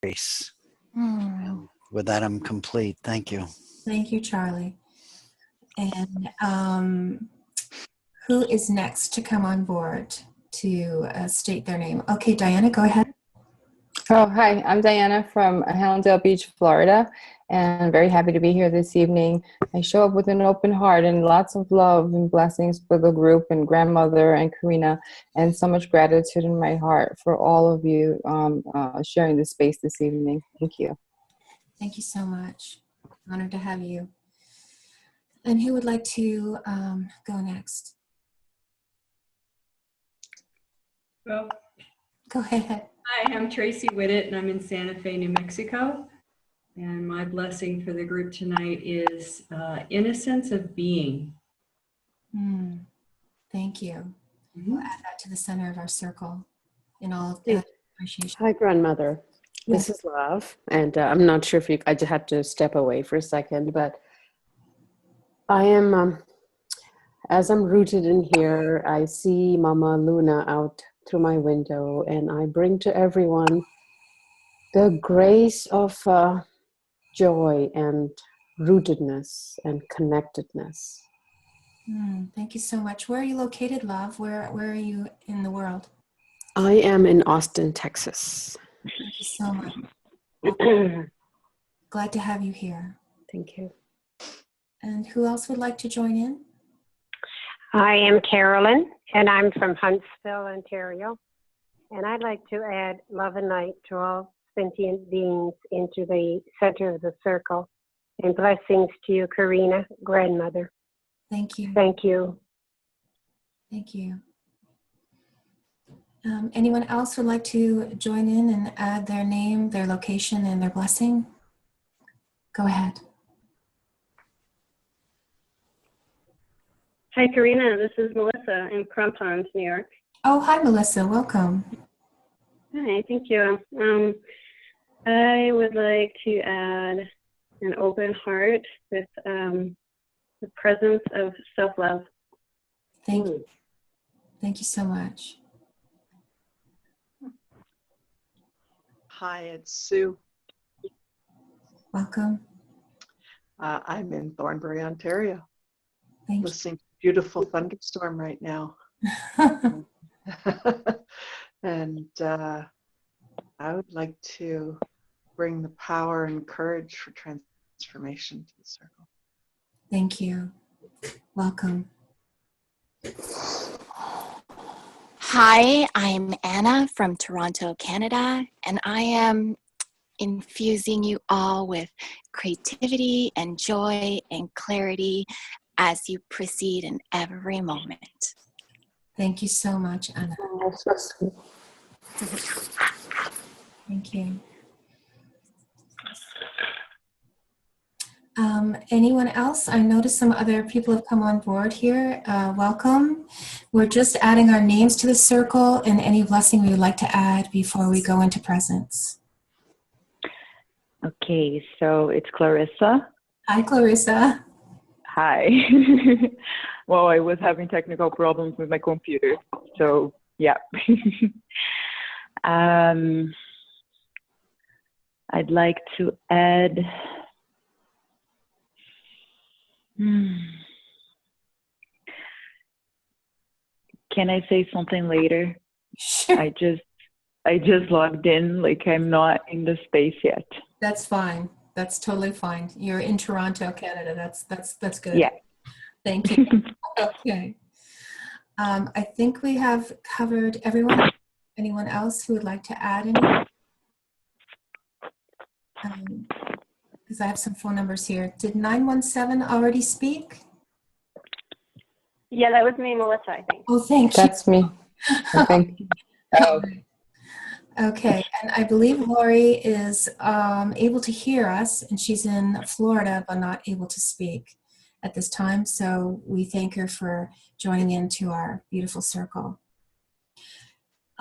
grace. Mm. With that, I'm complete. Thank you. Thank you, Charlie. And who is next to come on board to state their name? Okay, Diana, go ahead. Oh, hi, I'm Diana from Hallandale Beach, Florida, and very happy to be here this evening. I show up with an open heart and lots of love and blessings for the group and grandmother and Karina, and so much gratitude in my heart for all of you sharing this space this evening. Thank you. Thank you so much. Honored to have you. And who would like to go next? Well, go ahead. Hi, I'm Tracy Whittet, and I'm in Santa Fe, New Mexico. And my blessing for the group tonight is innocence of being. Thank you. We'll add that to the center of our circle in all of that appreciation. Hi, grandmother. Yes. This is Love, and I'm not sure if you. I just had to step away for a second, but I am. As I'm rooted in here, I see Mama Luna out through my window, and I bring to everyone the grace of joy and rootedness and connectedness. Thank you so much. Where are you located, Love? Where are you in the world? I am in Austin, Texas. Thank you so much. Glad to have you here. Thank you. And who else would like to join in? I am Carolyn, and I'm from Huntsville, Ontario. And I'd like to add love and light to all sentient beings into the center of the circle. And blessings to you, Karina, grandmother. Thank you. Thank you. Thank you. Anyone else would like to join in and add their name, their location, and their blessing? Go ahead. Hi, Karina. This is Melissa in Crampons, New York. Oh, hi, Melissa. Welcome. Hi, thank you. I would like to add an open heart with the presence of self-love. Thank you. Thank you so much. Hi, it's Sue. Welcome. I'm in Thornbury, Ontario. Thank listening to a beautiful thunderstorm right now. And I would like to bring the power and courage for transformation to the circle. Thank you. Welcome. Hi, I'm Anna from Toronto, Canada, and I am infusing you all with creativity and joy and clarity as you proceed in every moment. Thank you so much, Anna. Oh, so sweet. Thank you. Anyone else? I noticed some other people have come on board here. Welcome. We're just adding our names to the circle and any blessing we would like to add before we go into presence. Okay, so it's Clarissa. Hi, Clarissa. Hi. Well, I was having technical problems with my computer, so yeah. I'd like to add Can I say something later? Sure. I just logged in, like I'm not in the space yet. That's fine. That's totally fine. You're in Toronto, Canada. That's good. Yeah. Thank you. Okay. I think we have covered everyone. Anyone else who would like to add anything? Because I have some phone numbers here. Did 917 already speak? Yeah, that was me, Melissa, I think. Oh, thank you. That's me. I think. Oh. Okay, and I believe Lori is able to hear us, and she's in Florida, but not able to speak at this time. So we thank her for joining into our beautiful circle.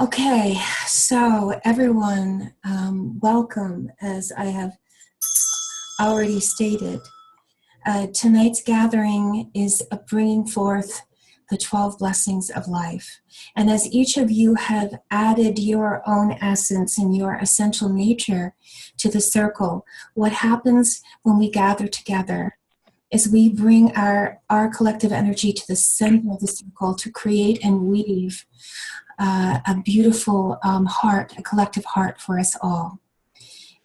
Okay, so everyone, welcome. As I have already stated, tonight's gathering is a bringing forth the 12 blessings of life. And as each of you have added your own essence and your essential nature to the circle, what happens when we gather together is we bring our collective energy to the center of the circle to create and weave a beautiful heart, a collective heart for us all.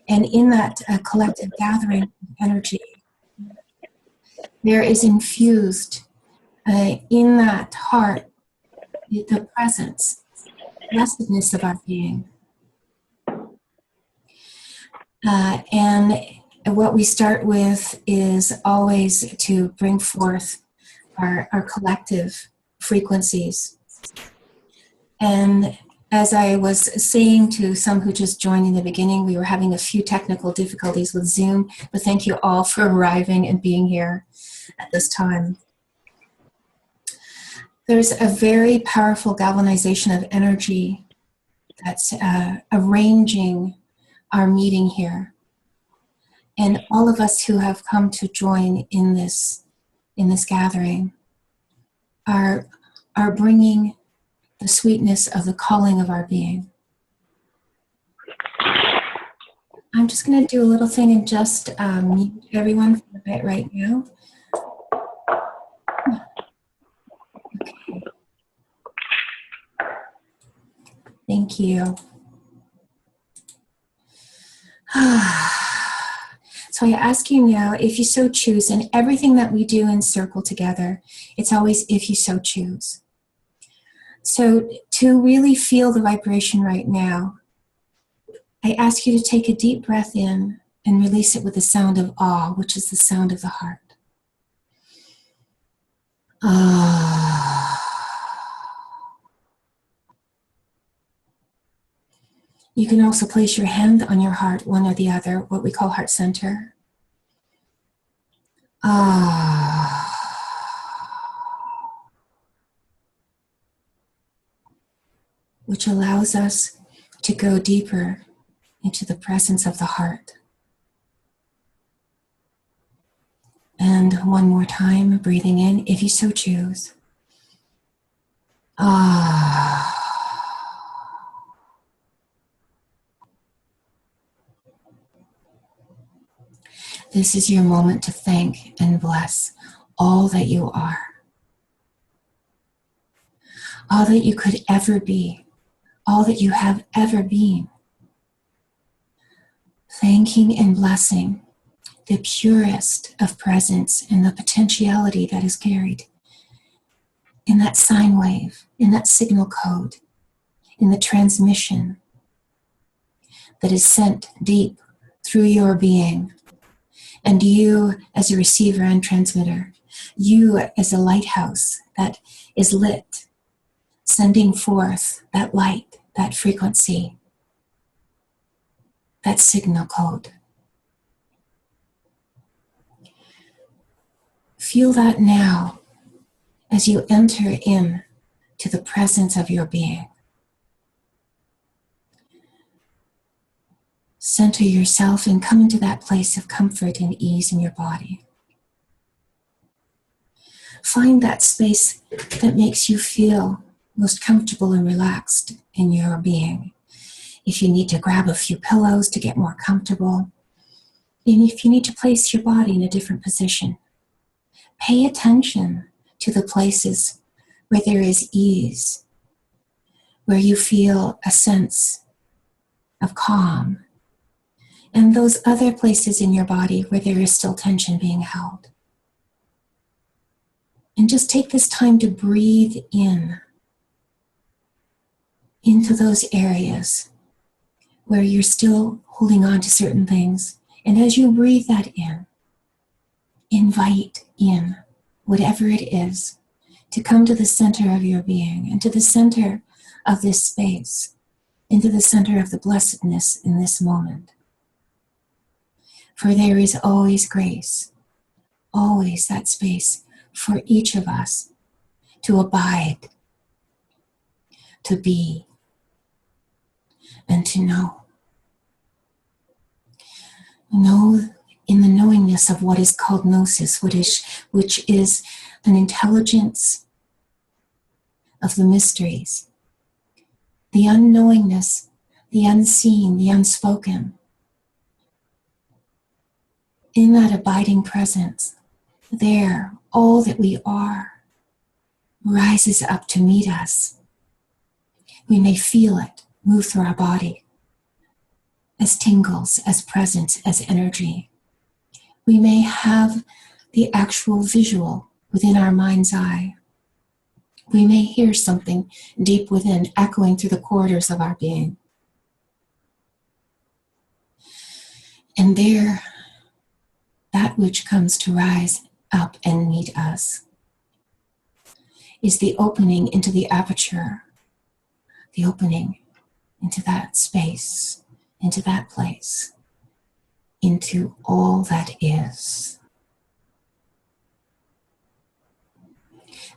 And in that collective gathering of energy, there is infused in that heart the presence, blessedness of our being. And what we start with is always to bring forth our collective frequencies. And as I was saying to some who just joined in the beginning, we were having a few technical difficulties with Zoom, but thank you all for arriving and being here at this time. There's a very powerful galvanization of energy that's arranging our meeting here. And all of us who have come to join in this gathering are bringing the sweetness of the calling of our being. I'm just going to do a little thing and just mute everyone for a bit right now. Okay. Thank you. So I ask you now, if you so choose, and everything that we do in circle together, it's always if you so choose. So to really feel the vibration right now, I ask you to take a deep breath in and release it with the sound of awe, which is the sound of the heart. Ah. You can also place your hand on your heart, one or the other, what we call heart center. Ah. Which allows us to go deeper into the presence of the heart. And one more time, breathing in, if you so choose. Ah. This is your moment to thank and bless all that you are, all that you could ever be, all that you have ever been. Thanking and blessing the purest of presence and the potentiality that is carried in that sine wave, in that signal code, in the transmission that is sent deep through your being. And you as a receiver and transmitter, you as a lighthouse that is lit, sending forth that light, that frequency, that signal code. Feel that now as you enter in to the presence of your being. Center yourself and come into that place of comfort and ease in your body. Find that space that makes you feel most comfortable and relaxed in your being. If you need to grab a few pillows to get more comfortable, and if you need to place your body in a different position, pay attention to the places where there is ease, where you feel a sense of calm, and those other places in your body where there is still tension being held. And just take this time to breathe in into those areas where you're still holding on to certain things. And as you breathe that in, invite in whatever it is to come to the center of your being and to the center of this space, into the center of the blessedness in this moment. For there is always grace, always that space for each of us to abide, to be, and to know. Know in the knowingness of what is called gnosis, which is an intelligence of the mysteries, the unknowingness, the unseen, the unspoken. In that abiding presence, there, all that we are rises up to meet us. We may feel it move through our body as tingles, as presence, as energy. We may have the actual visual within our mind's eye. We may hear something deep within echoing through the corridors of our being. And there, that which comes to rise up and meet us is the opening into the aperture, the opening into that space, into that place, into all that is.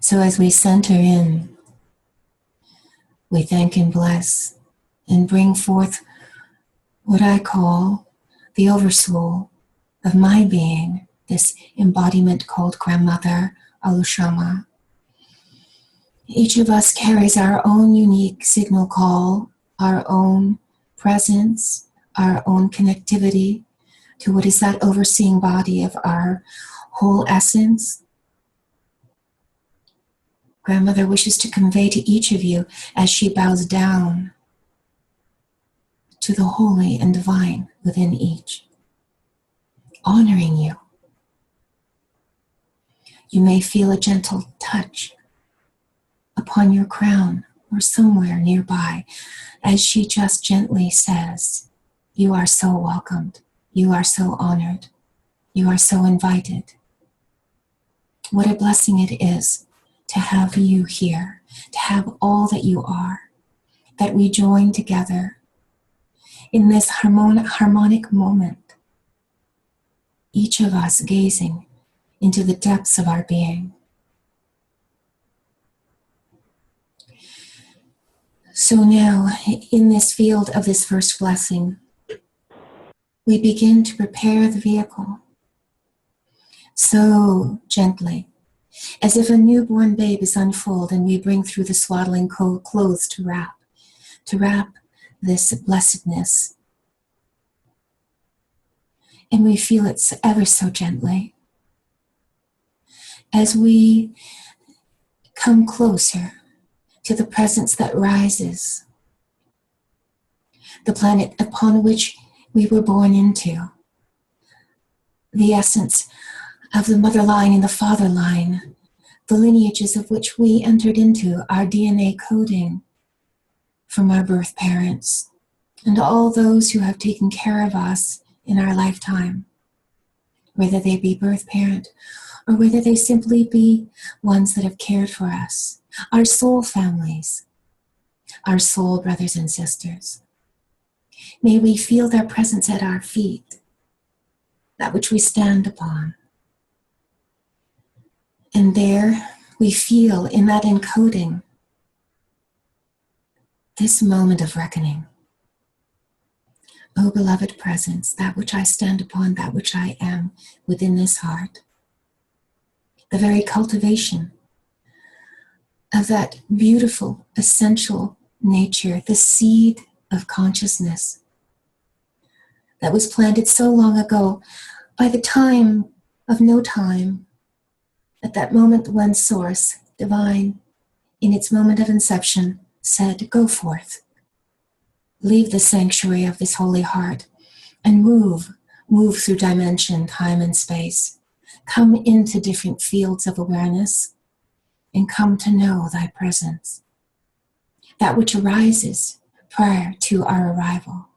So as we center in, we thank and bless and bring forth what I call the oversoul of my being, this embodiment called Grandmother Alushama. Each of us carries our own unique signal call, our own presence, our own connectivity to what is that overseeing body of our whole essence. Grandmother wishes to convey to each of you as she bows down to the holy and divine within each, honoring you. You may feel a gentle touch upon your crown or somewhere nearby as she just gently says, you are so welcomed, you are so honored, you are so invited. What a blessing it is to have you here, to have all that you are, that we join together in this harmonic moment, each of us gazing into the depths of our being. So now, in this field of this first blessing, we begin to prepare the vehicle so gently, as if a newborn babe is unfolded and we bring through the swaddling clothes to wrap this blessedness. And we feel it ever so gently. As we come closer to the presence that rises, the planet upon which we were born into, the essence of the mother line and the father line, the lineages of which we entered into, our DNA coding from our birth parents, and all those who have taken care of us in our lifetime, whether they be birth parent or whether they simply be ones that have cared for us, our soul families, our soul brothers and sisters. May we feel their presence at our feet, that which we stand upon. And there we feel in that encoding this moment of reckoning. O beloved presence, that which I stand upon, that which I am within this heart. The very cultivation of that beautiful, essential nature, the seed of consciousness that was planted so long ago by the time of no time, at that moment when Source, divine, in its moment of inception, said, go forth. Leave the sanctuary of this holy heart and move through dimension, time, and space. Come into different fields of awareness and come to know thy presence, that which arises prior to our arrival.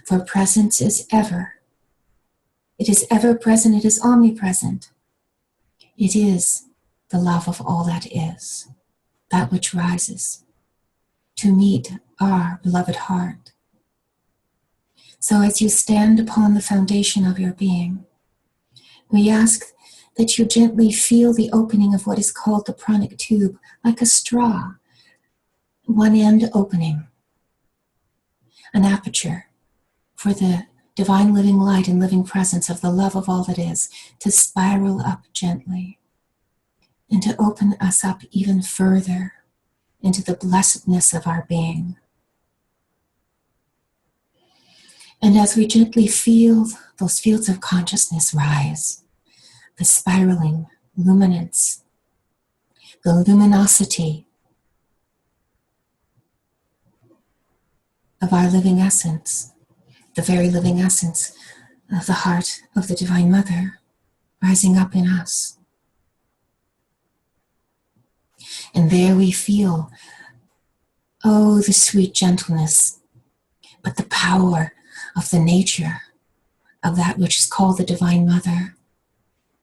For presence is ever. It is ever present, it is omnipresent. It is the love of all that is, that which rises to meet our beloved heart. So as you stand upon the foundation of your being, we ask that you gently feel the opening of what is called the pranic tube, like a straw, one end opening, an aperture for the divine living light and living presence of the love of all that is to spiral up gently and to open us up even further into the blessedness of our being. And as we gently feel those fields of consciousness rise, the spiraling luminance, the luminosity of our living essence, the very living essence of the heart of the Divine Mother rising up in us. And there we feel, oh, the sweet gentleness, but the power of the nature of that which is called the Divine Mother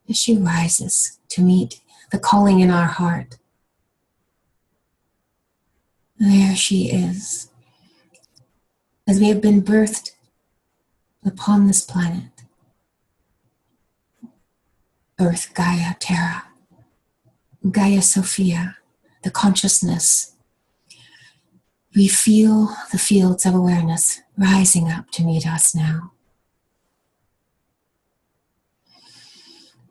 as she rises to meet the calling in our heart. There she is, as we have been birthed upon this planet. Earth, Gaia, Terra, Gaia Sophia, the consciousness. We feel the fields of awareness rising up to meet us now.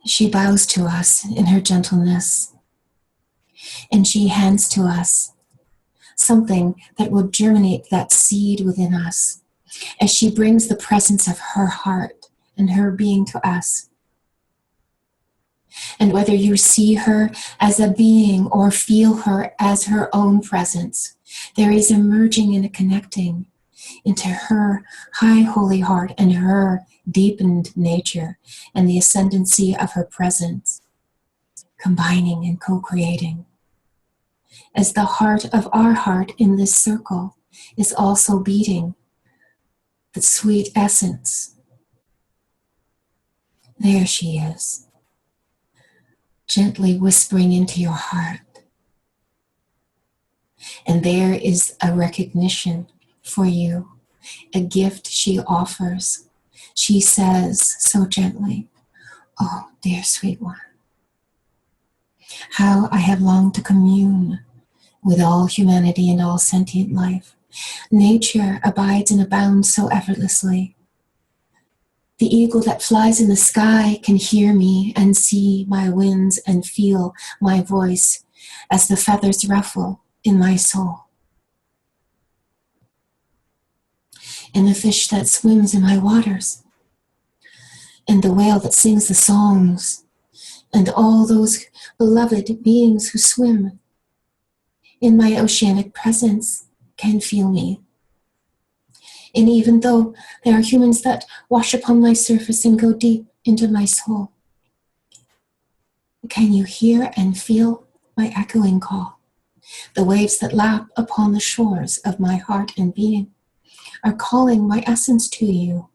She bows to us in her gentleness, and she hands to us something that will germinate that seed within us as she brings the presence of her heart and her being to us. And whether you see her as a being or feel her as her own presence, there is a merging and a connecting into her high holy heart and her deepened nature and the ascendancy of her presence, combining and co-creating. As the heart of our heart in this circle is also beating the sweet essence. There she is, gently whispering into your heart. And there is a recognition for you, a gift she offers. She says so gently, oh, dear sweet one, how I have longed to commune with all humanity and all sentient life. Nature abides and abounds so effortlessly. The eagle that flies in the sky can hear me and see my winds and feel my voice as the feathers ruffle in my soul. And the fish that swims in my waters, and the whale that sings the songs, and all those beloved beings who swim in my oceanic presence can feel me. And even though there are humans that wash upon my surface and go deep into my soul, can you hear and feel my echoing call? The waves that lap upon the shores of my heart and being are calling my essence to you.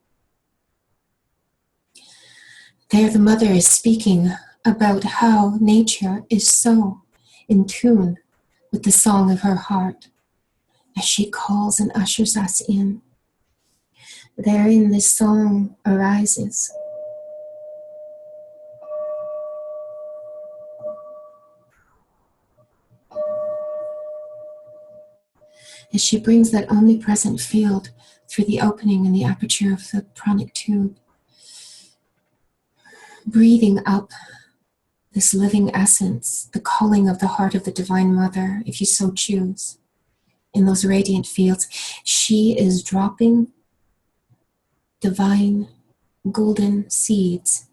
There the mother is speaking about how nature is so in tune with the song of her heart as she calls and ushers us in. Therein this song arises. As she brings that omnipresent field through the opening in the aperture of the pranic tube, breathing up this living essence, the calling of the heart of the Divine Mother, if you so choose, in those radiant fields, she is dropping divine golden seeds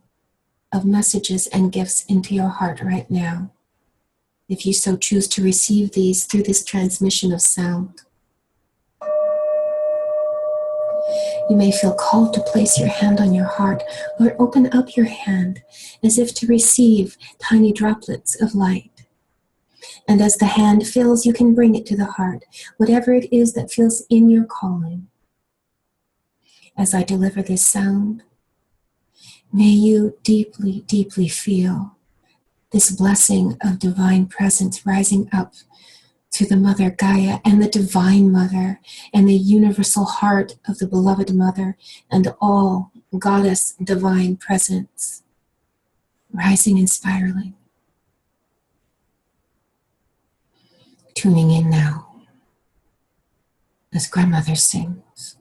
of messages and gifts into your heart right now, if you so choose to receive these through this transmission of sound. You may feel called to place your hand on your heart or open up your hand as if to receive tiny droplets of light. And as the hand fills, you can bring it to the heart, whatever it is that feels in your calling. As I deliver this sound, may you deeply, deeply feel this blessing of divine presence rising up to the Mother Gaia and the Divine Mother and the universal heart of the beloved Mother and all Goddess divine presence, rising and spiraling. Tuning in now as Grandmother sings.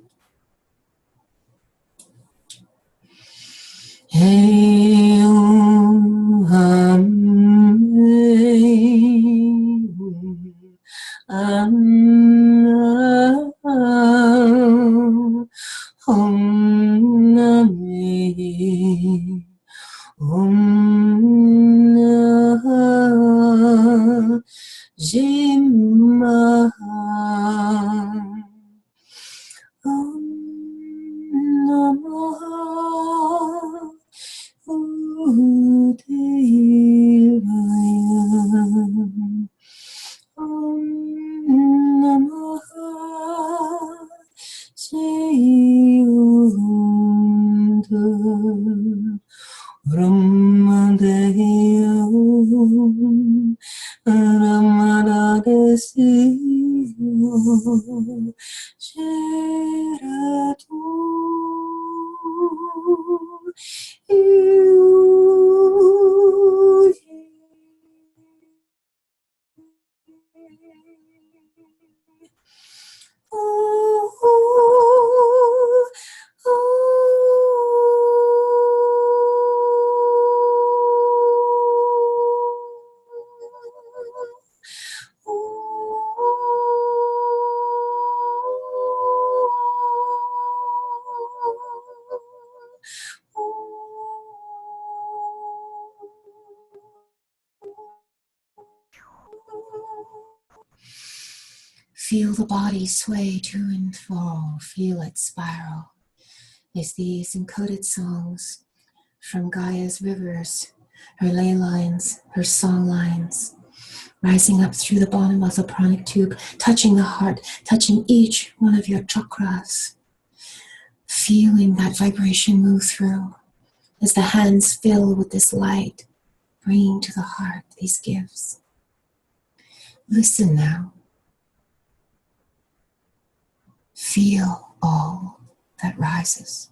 Jima Om Namaha Udevaya Om Namaha Jayunda Brahmadevam Ramadesiyo Sheratu Feel the body sway to and fro, feel it spiral as these encoded songs from Gaia's rivers, her ley lines, her song lines, rising up through the bottom of the pranic tube, touching the heart, touching each one of your chakras, feeling that vibration move through as the hands fill with this light, bringing to the heart these gifts. Listen now. Feel all that rises.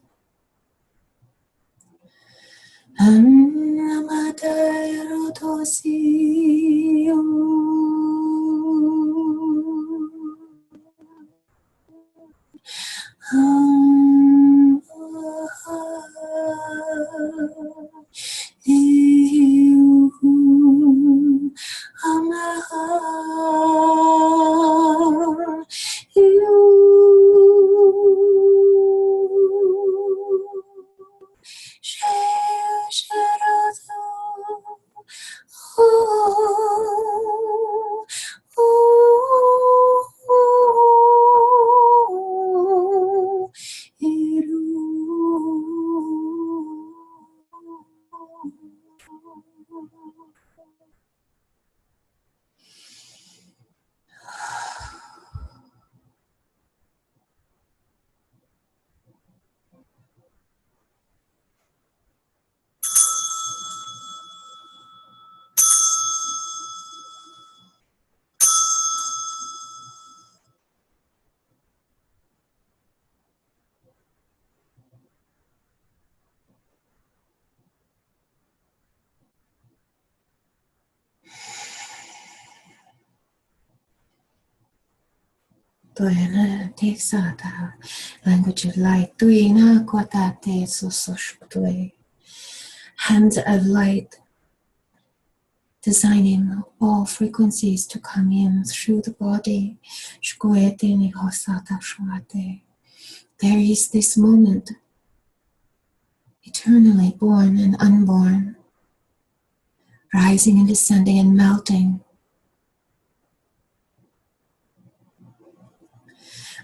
Tuina Texata, language of light, Tuina Quatate Sososhptue, hands of light, designing all frequencies to come in through the body. Shkuete Nihosata Shwate. There is this moment, eternally born and unborn, rising and descending and melting.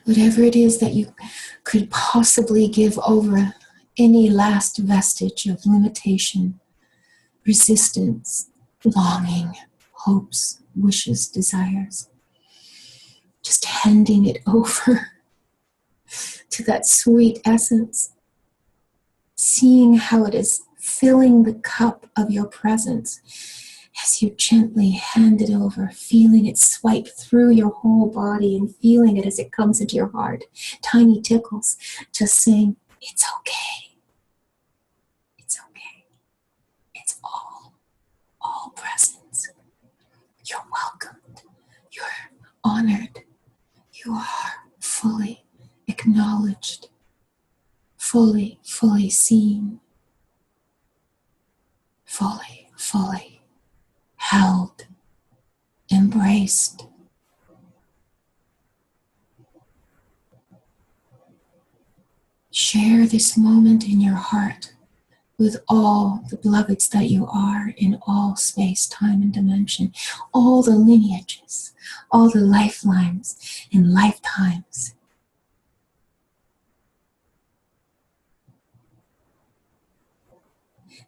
Whatever it is that you could possibly give over, any last vestige of limitation, resistance, longing, hopes, wishes, desires, just handing it over to that sweet essence, seeing how it is filling the cup of your presence as you gently hand it over, feeling it swipe through your whole body and feeling it as it comes into your heart. Tiny tickles, just saying, it's okay. It's okay. It's all presence. You're welcomed. You're honored. You are fully acknowledged, fully seen, fully held, embraced. Share this moment in your heart with all the beloveds that you are in all space, time, and dimension, all the lineages, all the lifelines and lifetimes.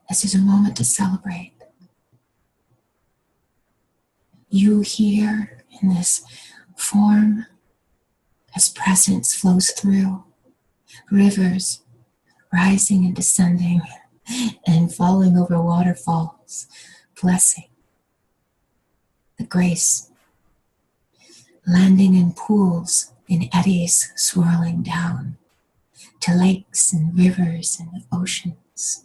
This is a moment to celebrate. You here in this form, as presence flows through, rivers rising and descending and falling over waterfalls, blessing the grace, landing in pools, in eddies swirling down to lakes and rivers and oceans,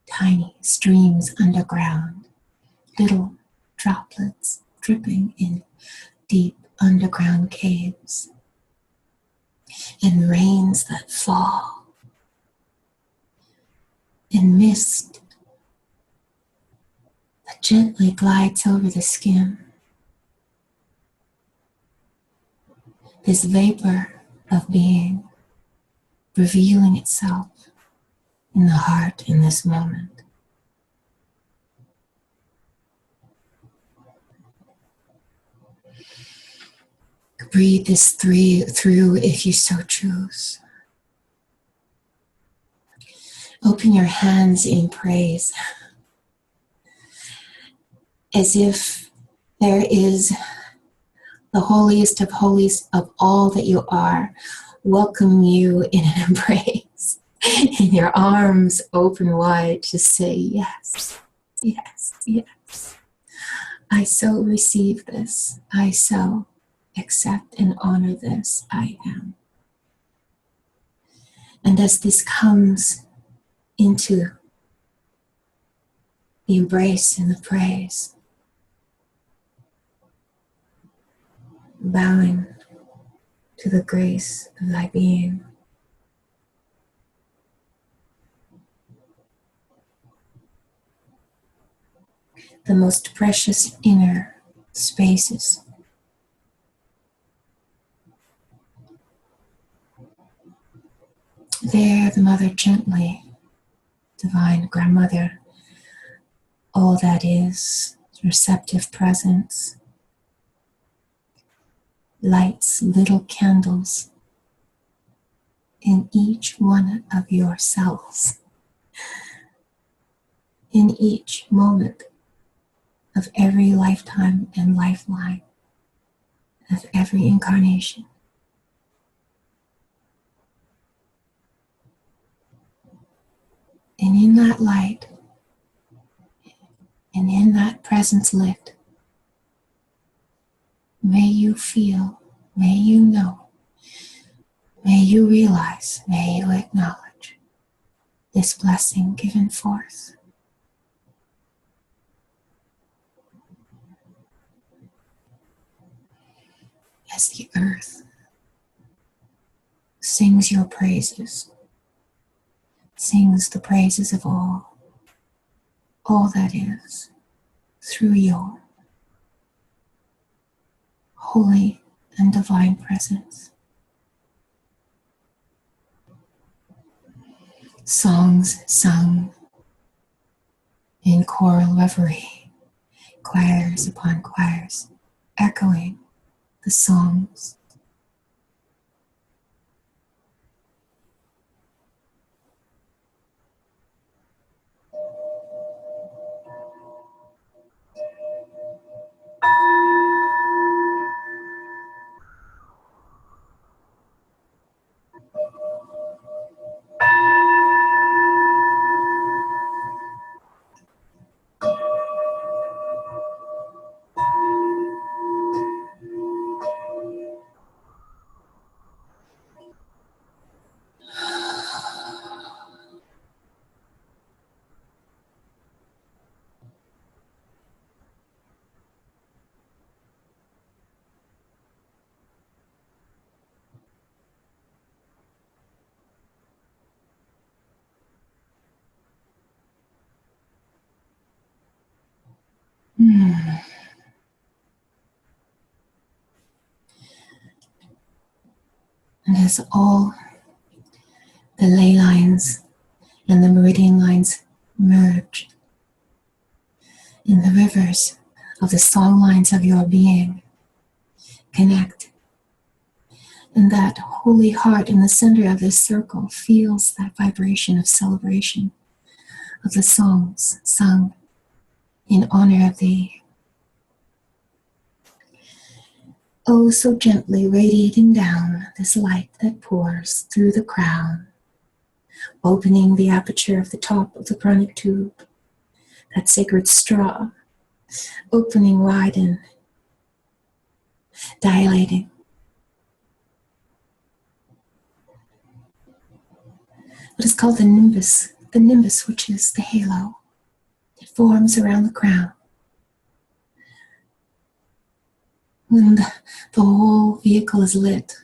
tiny streams underground, little droplets dripping in deep underground caves, and rains that fall, and mist that gently glides over the skin. This vapor of being revealing itself in the heart in this moment. Breathe this through if you so choose. Open your hands in praise, as if there is the holiest of holies of all that you are, welcome you in an embrace, and your arms open wide to say yes, yes, yes. I so receive this. I so accept and honor this. I am. And as this comes into the embrace and the praise, bowing to the grace of thy being, the most precious inner spaces, there the Mother gently, Divine Grandmother, all that is, receptive presence, lights little candles in each one of your cells, in each moment of every lifetime and lifeline, of every incarnation. And in that light, and in that presence lit, may you feel, may you know, may you realize, may you acknowledge this blessing given forth. As the earth sings your praises, sings the praises of all that is, through your holy and divine presence. Songs sung in choral reverie, choirs upon choirs, echoing the songs. And as all the ley lines and the meridian lines merge in the rivers of the song lines of your being. Connect. And that holy heart in the center of this circle feels that vibration of celebration of the songs sung in honor of thee. Oh, so gently radiating down this light that pours through the crown, opening the aperture of the top of the chronic tube, that sacred straw, opening wide and dilating. What is called the nimbus which is the halo that forms around the crown. When the whole vehicle is lit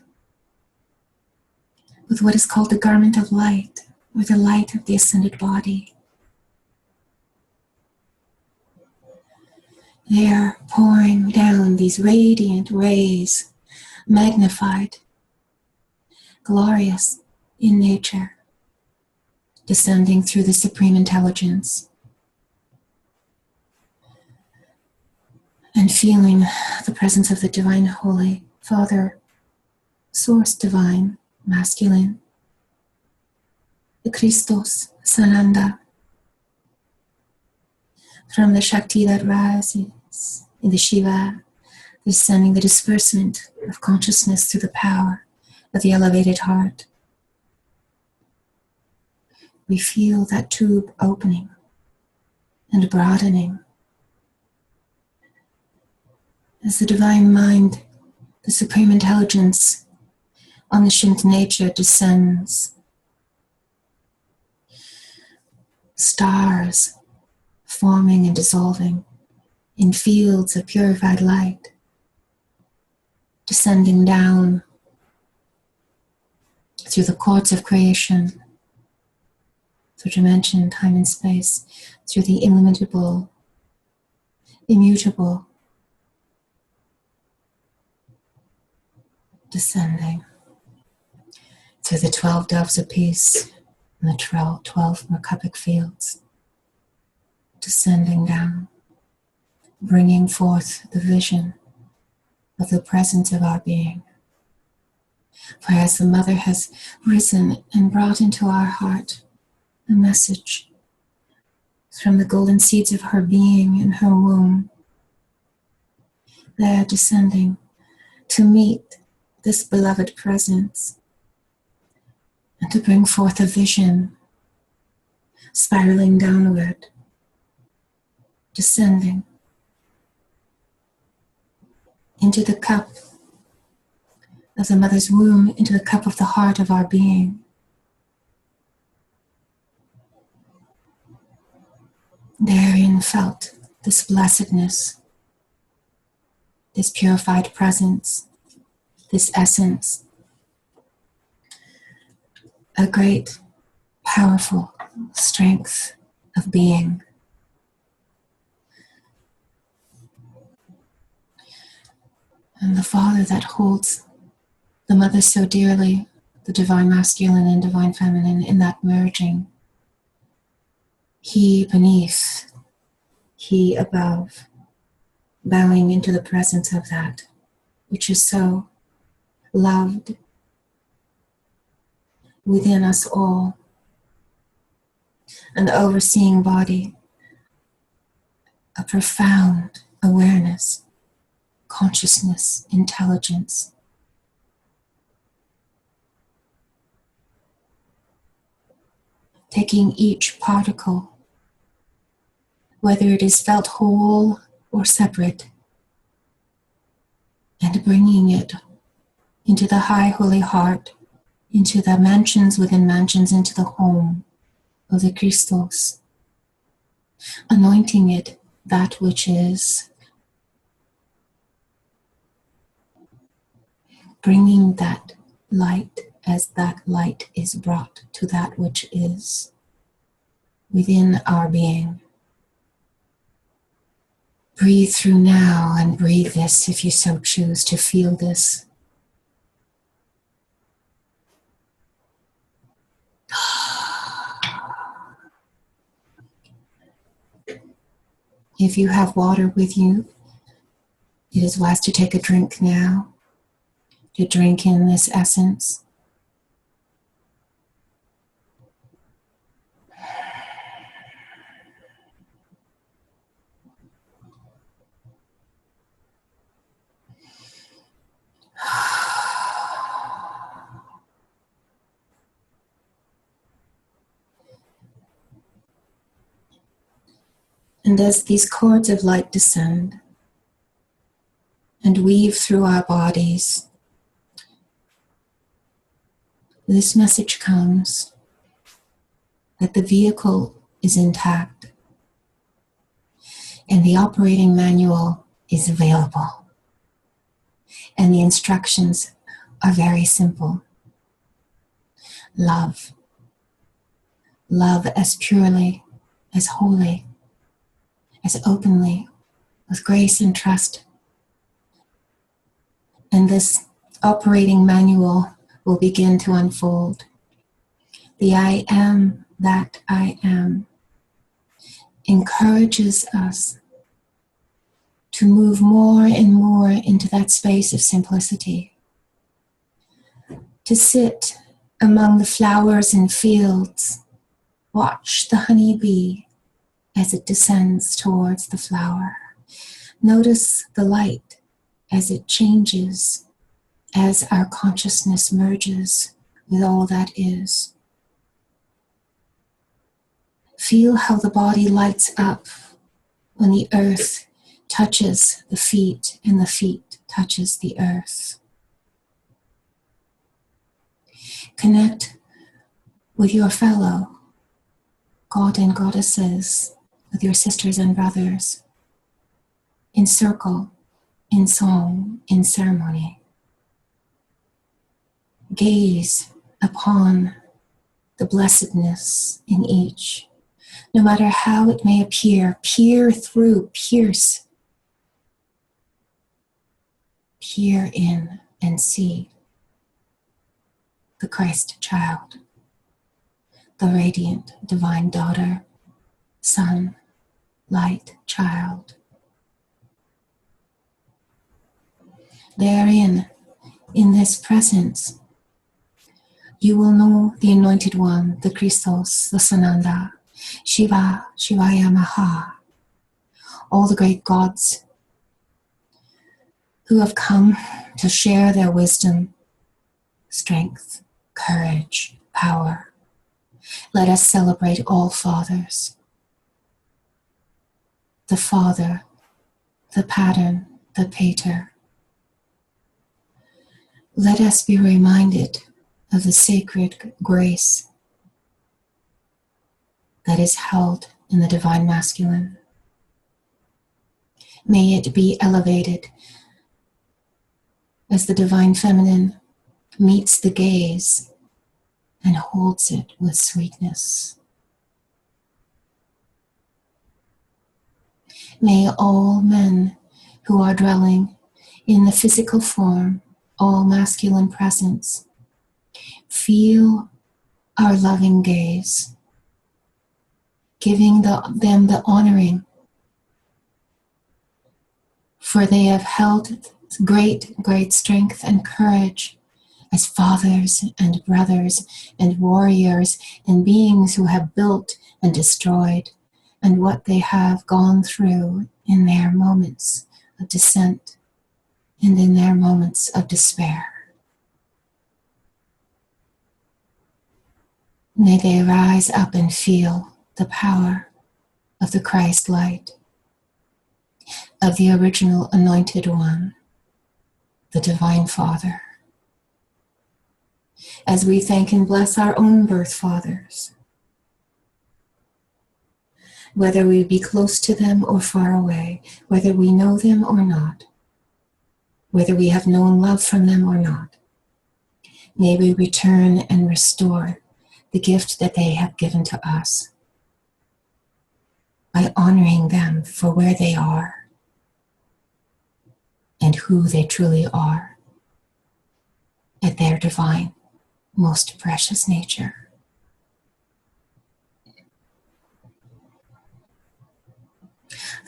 with what is called the garment of light, or the light of the ascended body. They are pouring down these radiant rays, magnified, glorious in nature, descending through the Supreme Intelligence, and feeling the presence of the Divine Holy Father, Source Divine, Masculine, the Christos, Sananda, from the Shakti that rises in the Shiva, descending the disbursement of consciousness through the power of the elevated heart. We feel that tube opening and broadening as the Divine Mind, the Supreme Intelligence, omniscient nature descends. Stars forming and dissolving in fields of purified light, descending down through the courts of creation, through dimension, time and space, through the illimitable, immutable, descending through the 12 doves of peace and the 12 Merkabic fields, descending down, bringing forth the vision of the presence of our being. For as the Mother has risen and brought into our heart a message from the golden seeds of her being in her womb, they are descending to meet this beloved presence and to bring forth a vision, spiraling downward, descending into the cup of the Mother's womb, into the cup of the heart of our being. Therein felt this blessedness, this purified presence, this essence, a great, powerful strength of being. And the Father that holds the Mother so dearly, the Divine Masculine and Divine Feminine, in that merging, He beneath, He above, bowing into the presence of that which is so loved within us all. And the overseeing body, a profound awareness, consciousness, intelligence. Taking each particle, whether it is felt whole or separate, and bringing it into the high holy heart, into the mansions within mansions, into the home of the Christos, anointing it that which is, bringing that light as that light is brought to that which is within our being. Breathe through now and breathe this if you so choose to feel this. If you have water with you, it is wise to take a drink now, to drink in this essence. And as these cords of light descend and weave through our bodies, this message comes that the vehicle is intact and the operating manual is available. And the instructions are very simple. Love. Love as purely, as wholly, as openly, with grace and trust. And this operating manual will begin to unfold. The I am that I am encourages us to move more and more into that space of simplicity, to sit among the flowers and fields, watch the honeybee as it descends towards the flower. Notice the light as it changes, as our consciousness merges with all that is. Feel how the body lights up when the earth touches the feet and the feet touches the earth. Connect with your fellow God and goddesses, with your sisters and brothers, in circle, in song, in ceremony. Gaze upon the blessedness in each, no matter how it may appear. Peer through, pierce, peer in and see the Christ child, the radiant divine daughter, son, light child. Therein, in this presence, you will know the Anointed One, the Christos, the Sananda, Shiva, Shivaya Maha, all the great gods who have come to share their wisdom, strength, courage, power. Let us celebrate all fathers. The Father, the pattern, the pater. Let us be reminded of the sacred grace that is held in the divine masculine. May it be elevated as the divine feminine meets the gaze and holds it with sweetness. May all men who are dwelling in the physical form, all masculine presence, feel our loving gaze, giving them the honoring, for they have held great, great strength and courage as fathers and brothers and warriors and beings who have built and destroyed, and what they have gone through in their moments of descent and in their moments of despair. May they rise up and feel the power of the Christ light, of the original Anointed One, the Divine Father. As we thank and bless our own birth fathers, whether we be close to them or far away, whether we know them or not, whether we have known love from them or not, may we return and restore the gift that they have given to us by honoring them for where they are and who they truly are at their divine, most precious nature.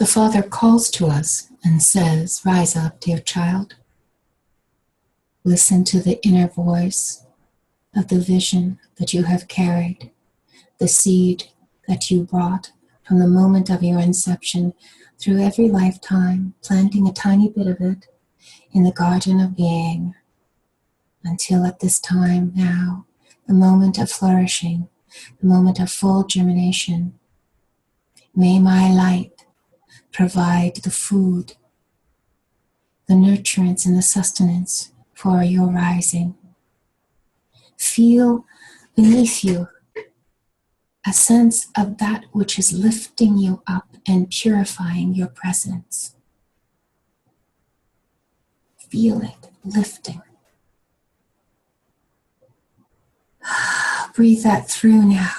the Father calls to us and says, rise up, dear child. Listen to the inner voice of the vision that you have carried, the seed that you brought from the moment of your inception through every lifetime, planting a tiny bit of it in the garden of being, until at this time now, the moment of flourishing, the moment of full germination. May my light provide the food, the nurturance and the sustenance for your rising. Feel beneath you a sense of that which is lifting you up and purifying your presence. Feel it lifting. Breathe that through now.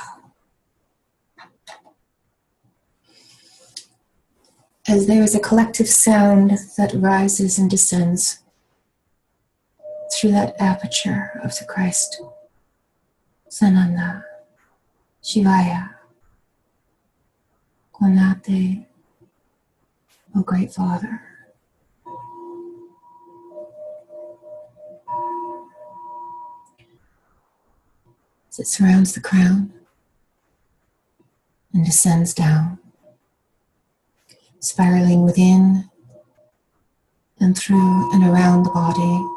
As there is a collective sound that rises and descends through that aperture of the Christ. Sananda, Shivaya, Konate, O Great Father. As it surrounds the crown and descends down, spiraling within and through and around the body.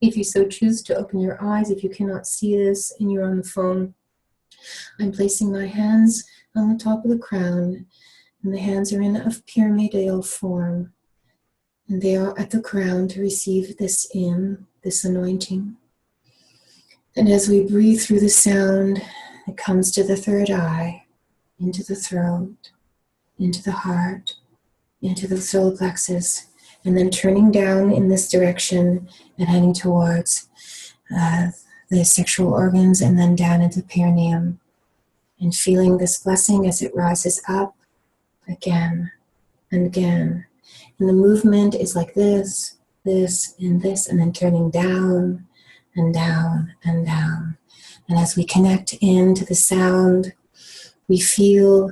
If you so choose to open your eyes, if you cannot see this and you're on the phone, I'm placing my hands on the top of the crown, and the hands are in a pyramidal form, and they are at the crown to receive this anointing. And as we breathe through the sound, it comes to the third eye, into the throat, into the heart, into the solar plexus, and then turning down in this direction and heading towards the sexual organs, and then down into the perineum, and feeling this blessing as it rises up again and again. And the movement is like this, and then turning down and down and down. And as we connect into the sound, we feel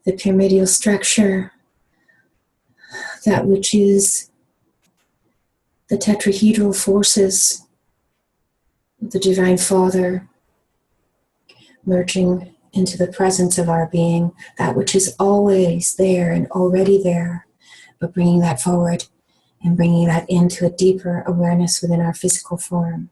the pyramidal structure, that which is the tetrahedral forces of the Divine Father merging into the presence of our being, that which is always there and already there, but bringing that forward and bringing that into a deeper awareness within our physical form.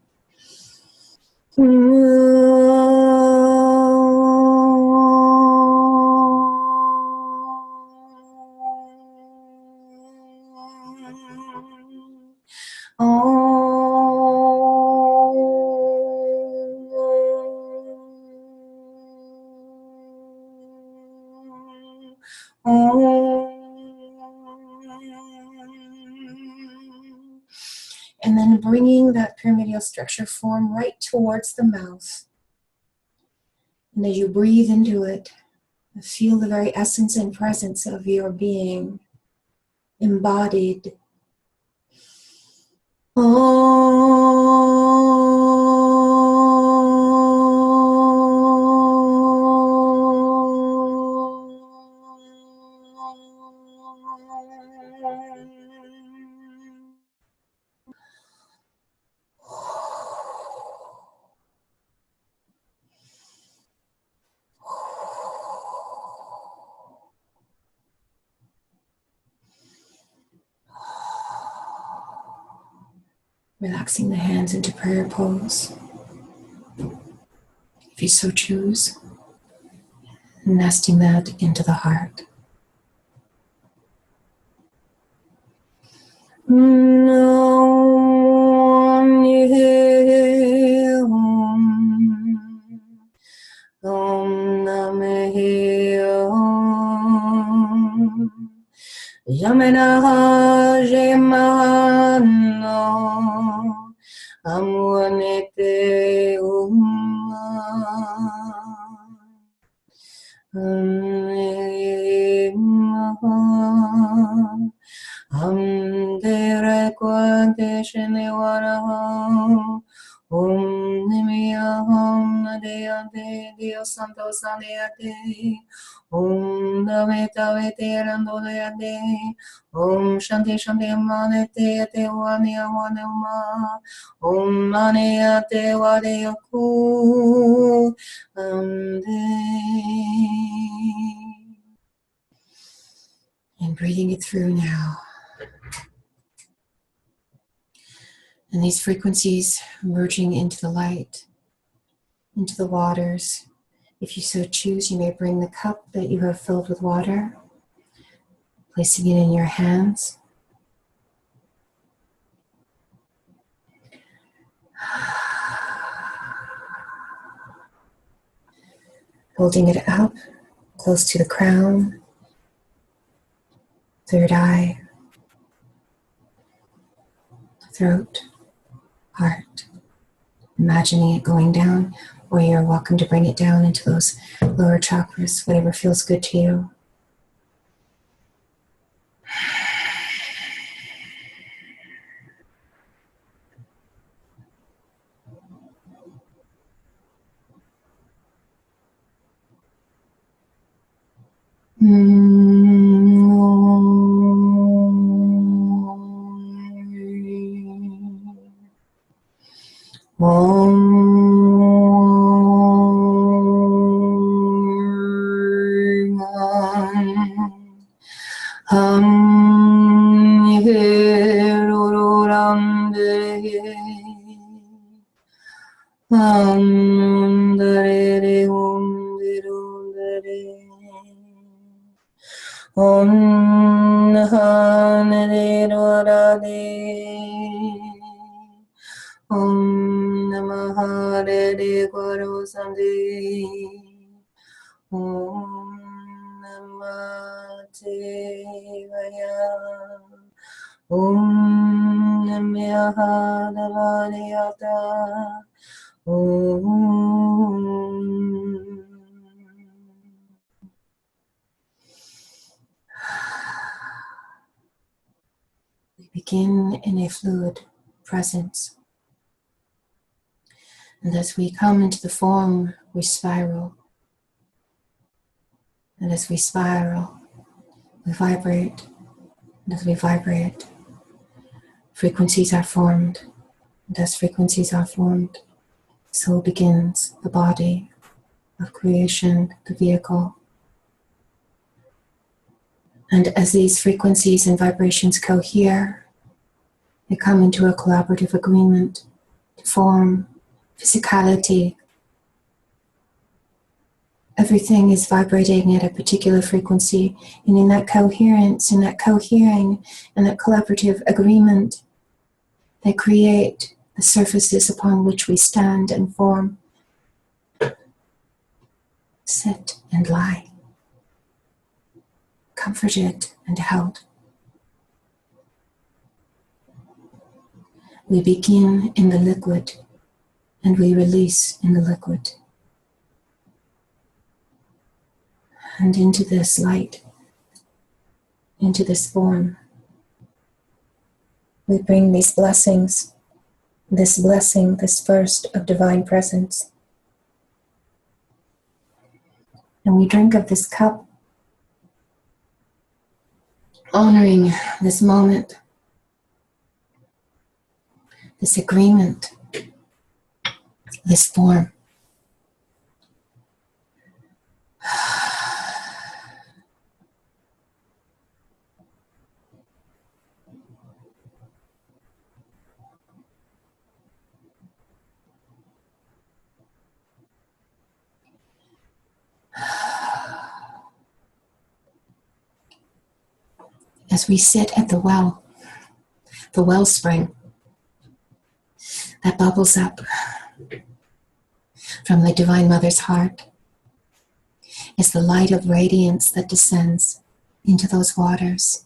And then bringing that pyramidal structure form right towards the mouth. And as you breathe into it, feel the very essence and presence of your being embodied. Relaxing the hands into prayer pose, if you so choose, nesting that into the heart. Yamena Jemano Amuanete Amdere Quante Shenewara Nimiyaham Nadeante Dio Santo Sandeate Nameta Veterandoleade Shanti Shanti Manete Tewania Wanema Maneate Wadeyaku and breathing it through now. And these frequencies merging into the light, into the waters. If you so choose, you may bring the cup that you have filled with water, placing it in your hands. Holding it up, close to the crown, third eye, throat, heart. Imagining it going down, or you're welcome to bring it down into those lower chakras, whatever feels good to you. Om Namah Hare Guru Sandi Om Namah Devaya Om Namah Devayata Om. We begin in a fluid presence. And as we come into the form, we spiral. And as we spiral, we vibrate. And as we vibrate, frequencies are formed. And as frequencies are formed, so begins the body of creation, the vehicle. And as these frequencies and vibrations cohere, they come into a collaborative agreement to form physicality. Everything is vibrating at a particular frequency, and in that coherence, in that cohering, and that collaborative agreement, they create the surfaces upon which we stand and form, sit and lie, comforted and held. We begin in the liquid and we release in the liquid. And into this light, into this form, we bring these blessings, this blessing, this first of divine presence. And we drink of this cup, honoring this moment, this agreement, this form. As we sit at the wellspring that bubbles up from the Divine Mother's heart, is the light of radiance that descends into those waters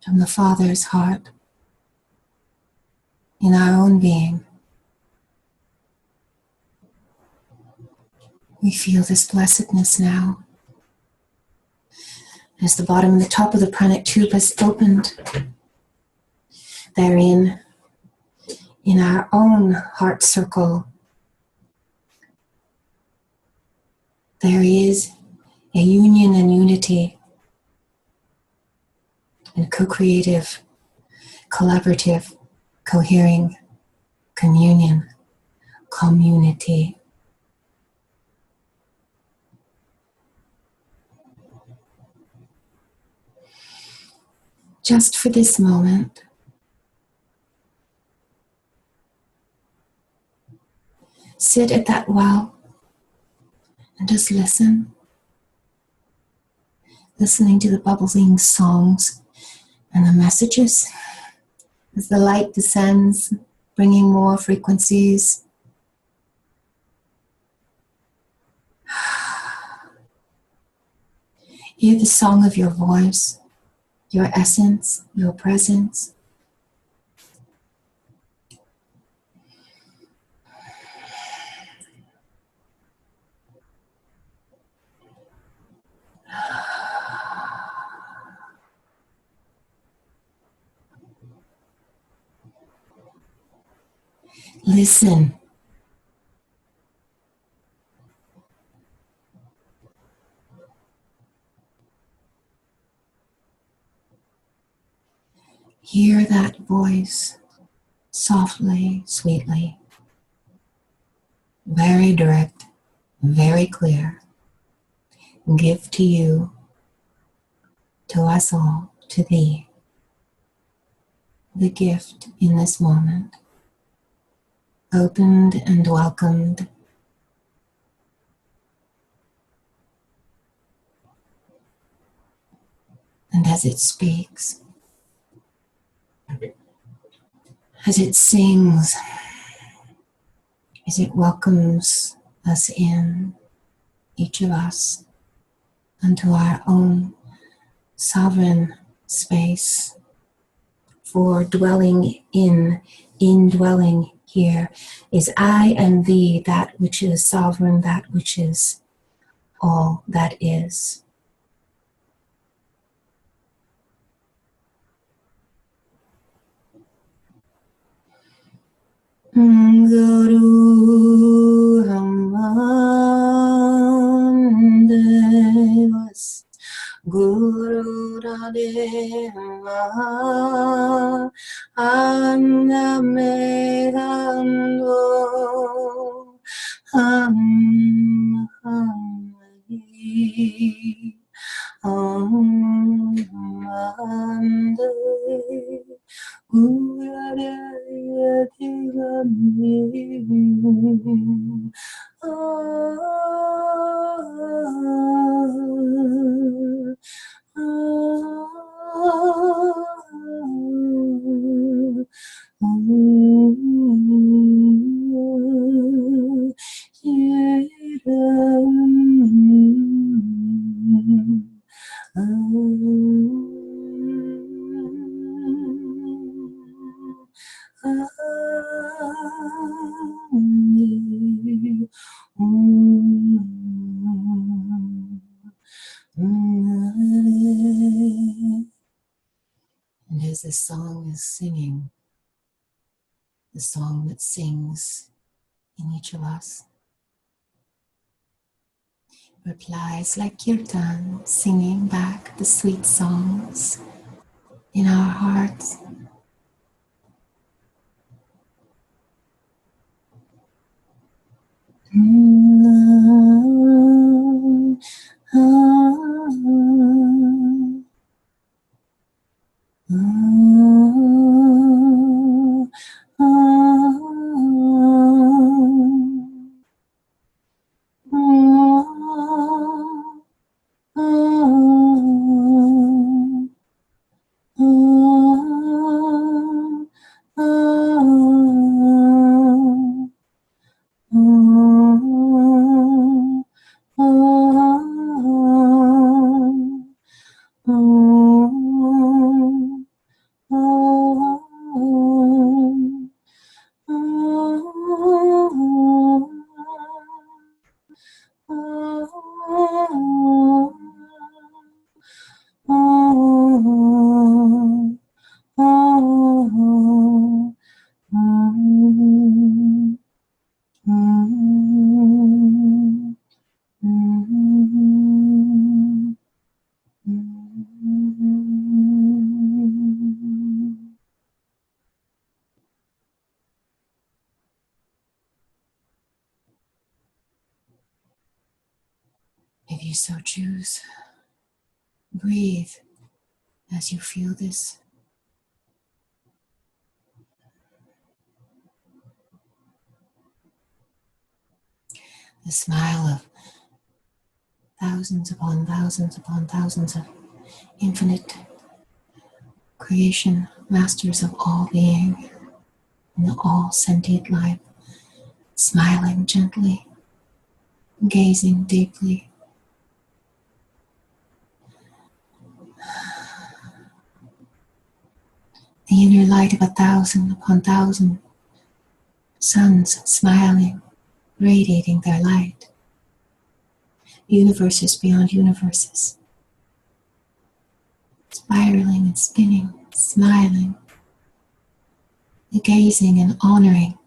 from the Father's heart in our own being. We feel this blessedness now as the bottom and the top of the pranic tube has opened. Therein, in our own heart circle, there is a union and unity and co-creative, collaborative, cohering communion, community. Just for this moment, sit at that well and just listen. Listening to the bubbling songs and the messages as the light descends, bringing more frequencies. Hear the song of your voice, your essence, your presence. Listen. Hear that voice softly, sweetly, very direct, very clear. Give to you, to us all, to thee, the gift in this moment, opened and welcomed. And as it speaks, as it sings, as it welcomes us in, each of us, unto our own sovereign space for dwelling in indwelling here is I and thee, that which is sovereign, that which is all that is. Guru Raman Devas Guru Radeva Annamedando Hammahi Ammande And as this song is singing, the song that sings in each of us replies like kirtan, singing back the sweet songs in our hearts. If you so choose, breathe as you feel this. The smile of thousands upon thousands upon thousands of infinite creation, masters of all being and all sentient life, smiling gently, gazing deeply. The inner light of 1,000 upon 1,000 suns smiling, radiating their light. Universes beyond universes, spiraling and spinning, smiling, gazing and honoring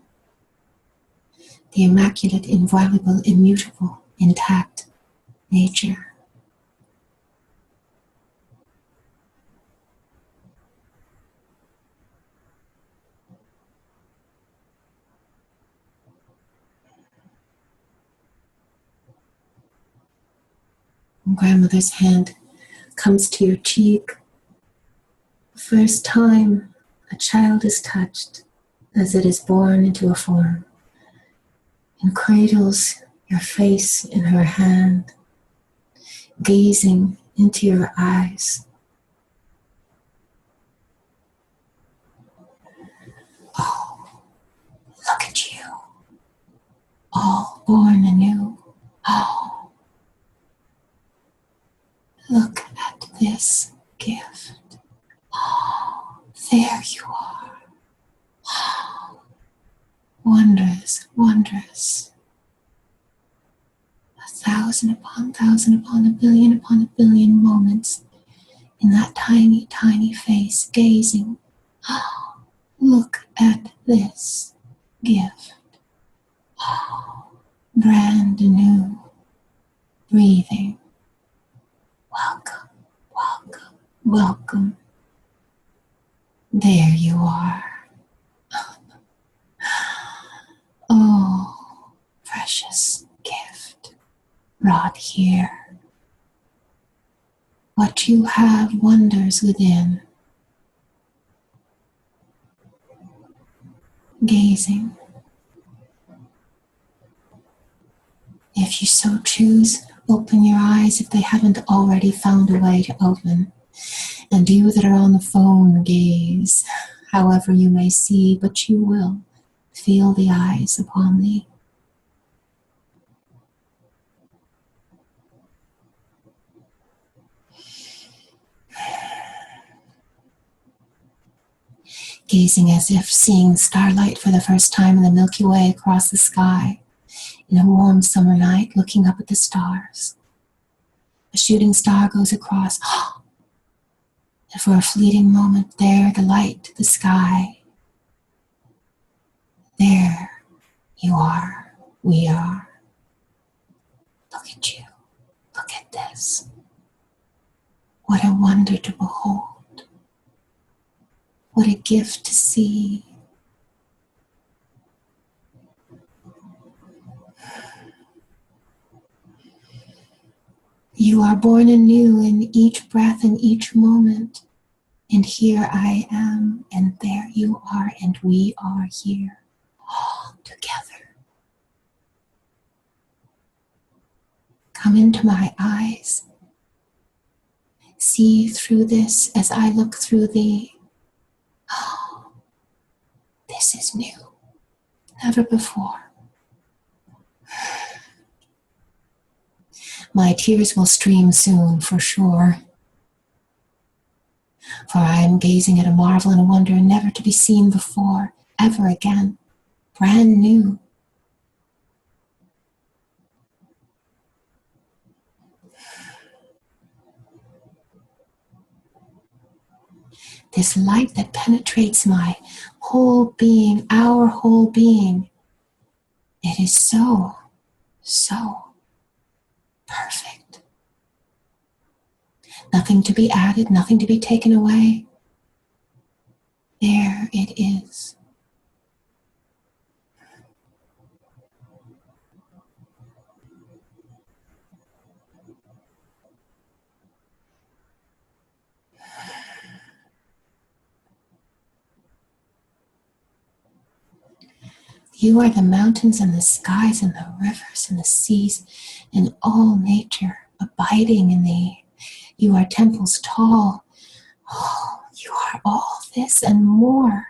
the immaculate, inviolable, immutable, intact nature. Grandmother's hand comes to your cheek. The first time a child is touched as it is born into a form, and cradles your face in her hand, gazing into your eyes. Oh, look at you, all born anew. Oh, look at this gift. Oh, there you are. Oh, wondrous, wondrous. 1,000 upon 1,000 upon a billion moments in that tiny, tiny face, gazing. Oh, look at this gift. Oh, brand new, breathing. Welcome, welcome, welcome. There you are. Oh, precious gift brought here. What you have wonders within. Gazing. If you so choose, open your eyes if they haven't already found a way to open. And you that are on the phone, gaze, however you may see, but you will feel the eyes upon thee. gazing as if seeing starlight for the first time in the Milky Way across the sky in a warm summer night, looking up at the stars. A shooting star goes across, and for a fleeting moment there, the light, the sky, there you are, we are. Look at you, look at this. What a wonder to behold. What a gift to see. You are born anew in each breath and each moment. And here I am, and there you are, and we are here, all together. Come into my eyes. See through this as I look through thee. Oh, this is new. Never before. My tears will stream soon, for sure. For I am gazing at a marvel and a wonder never to be seen before, ever again, brand new. This light that penetrates my whole being, our whole being, it is so, so perfect. Nothing to be added, nothing to be taken away. There it is. You are the mountains and the skies and the rivers and the seas and all nature abiding in thee. You are temples tall. Oh, you are all this and more.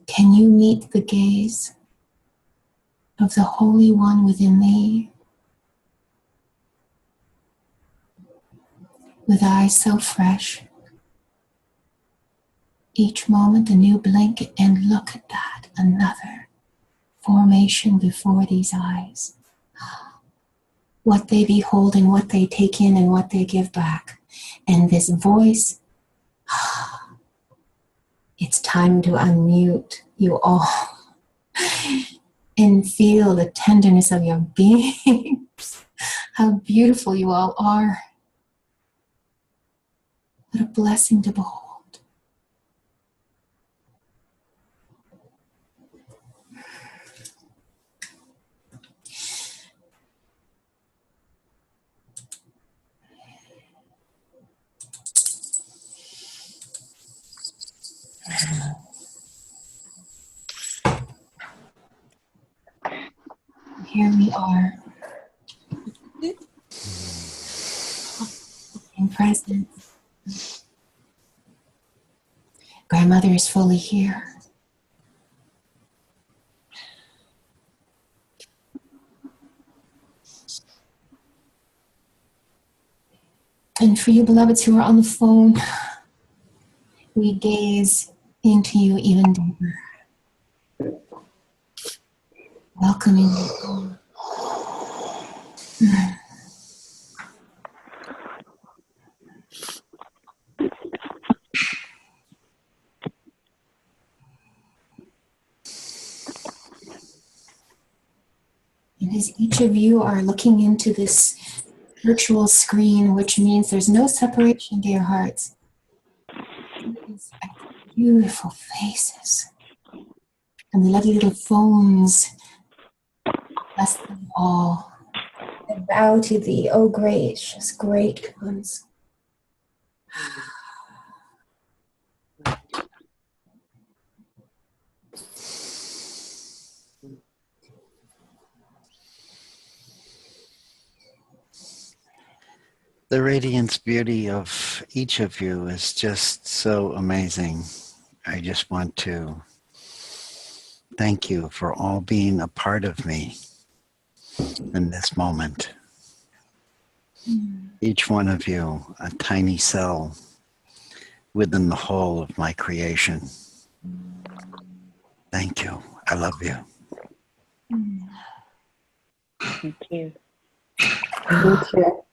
Can you meet the gaze of the Holy One within thee? With eyes so fresh, each moment a new blink, and look at that, another formation before these eyes. What they behold and what they take in and what they give back. And this voice, it's time to unmute you all and feel the tenderness of your beings. How beautiful you all are. What a blessing to behold. Here we are in presence. Grandmother is fully here. And for you beloveds who are on the phone, we gaze into you even deeper. Welcoming you. And as each of you are looking into this virtual screen, which means there's no separation, dear hearts, these beautiful faces and the lovely little phones, bless them all. I bow to thee, O gracious, great ones. The radiance beauty of each of you is just so amazing. I just want to Thank you for all being a part of me in this moment. Each one of you, a tiny cell within the whole of my creation. Thank you. I love you. Thank you. Thank you.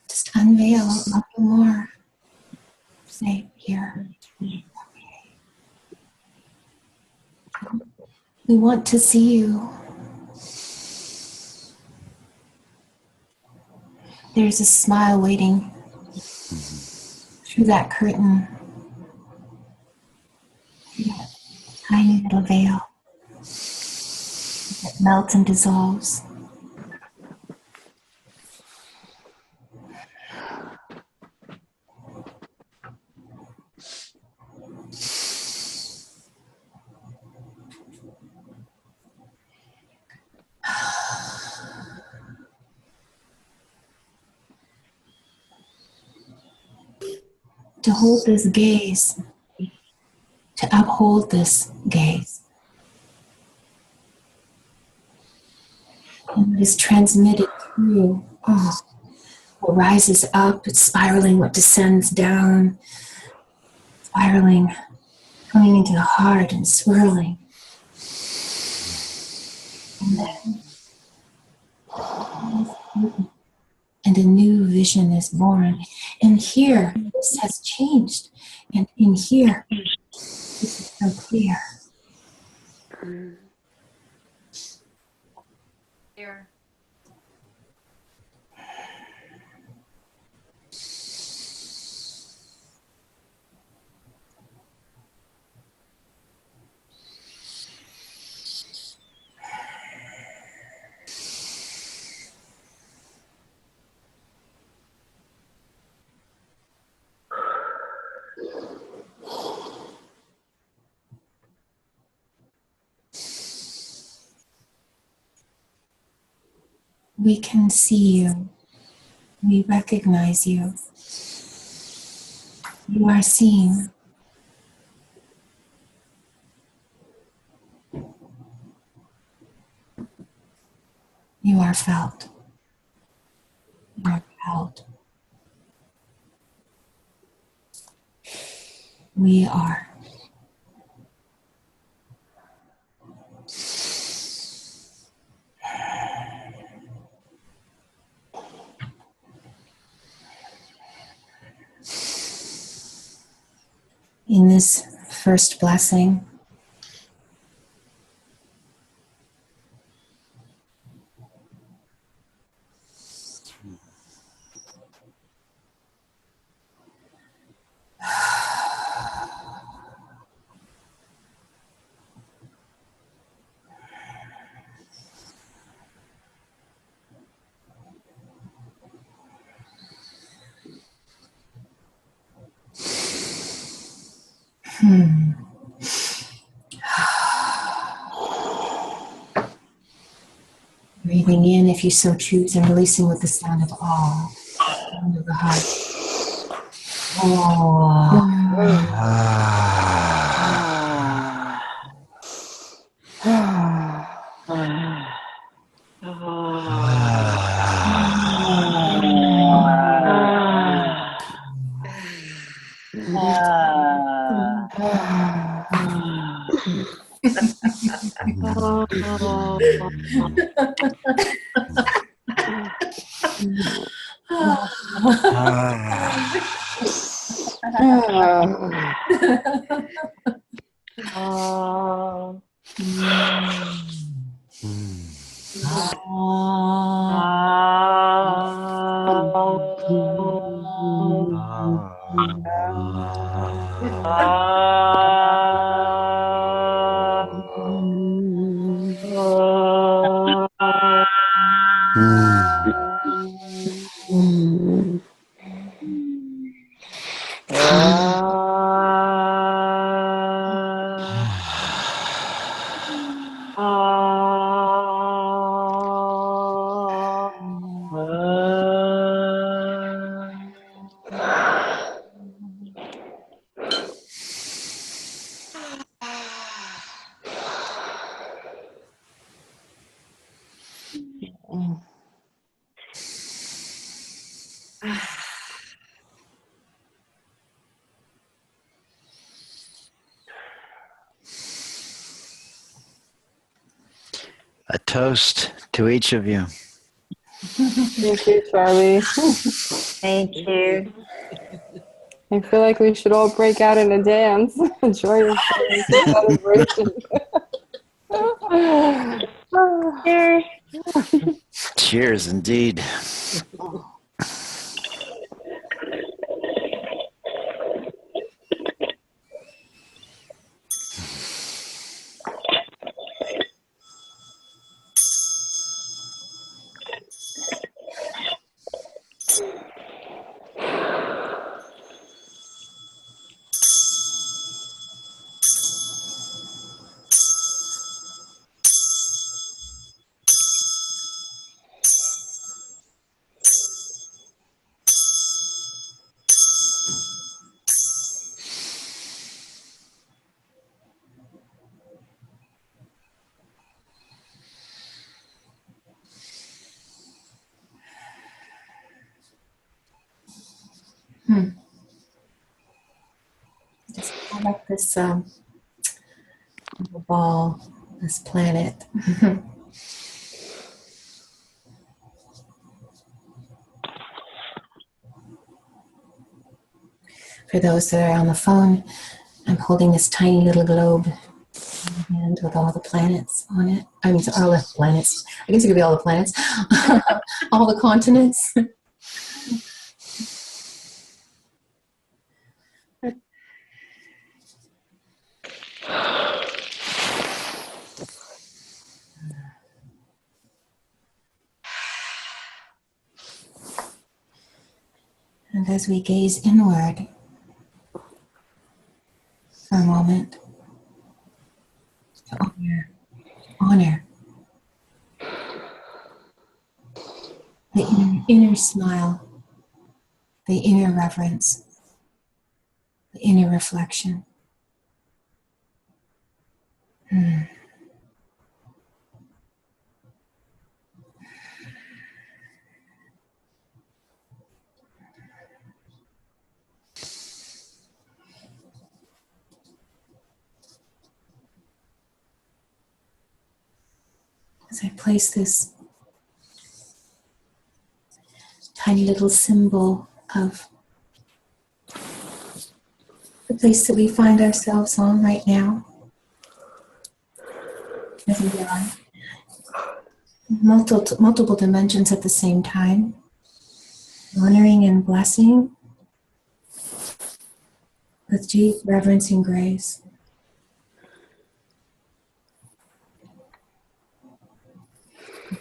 Just unveil a little more. Say here. We want to see you. There's a smile waiting through that curtain, through that tiny little veil that melts and dissolves. To hold this gaze, to uphold this gaze. And it is transmitted through what rises up, it's spiraling, what descends down, spiraling, coming into the heart and swirling. And then and a new vision is born. And here, this has changed. And in here, this is so clear. Here. We can see you. We recognize you. You are seen. You are felt. You are held. We are. In this first blessing, breathing in if you so choose and releasing with the sound of awe, the sound of the heart. A toast to each of you. Thank you, Charlie. Thank you. I feel like we should all break out in a dance. Joyous celebration. Cheers. Cheers, indeed. Just call up this ball, this planet. For those that are on the phone, I'm holding this tiny little globe in my hand with all the planets on it. I mean, all the planets. I guess it could be all the planets. All the continents. And as we gaze inward for a moment, to honor the inner smile, the inner reverence, the inner reflection. As I place this tiny little symbol of the place that we find ourselves on right now, as we are multiple dimensions at the same time, honoring and blessing with deep reverence and grace.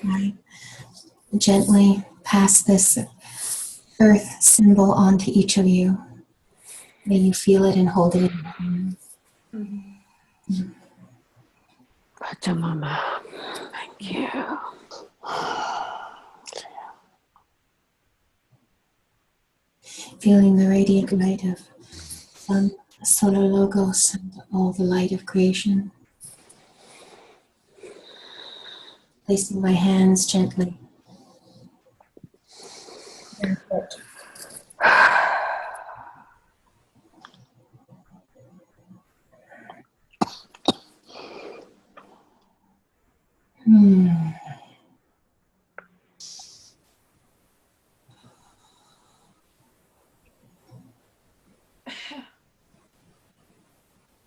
I gently pass this earth symbol on to each of you. May you feel it and hold it in your hands. Pachamama, thank you. Feeling the radiant light of Sun, Solar Logos, and all the light of creation. Placing my hands gently.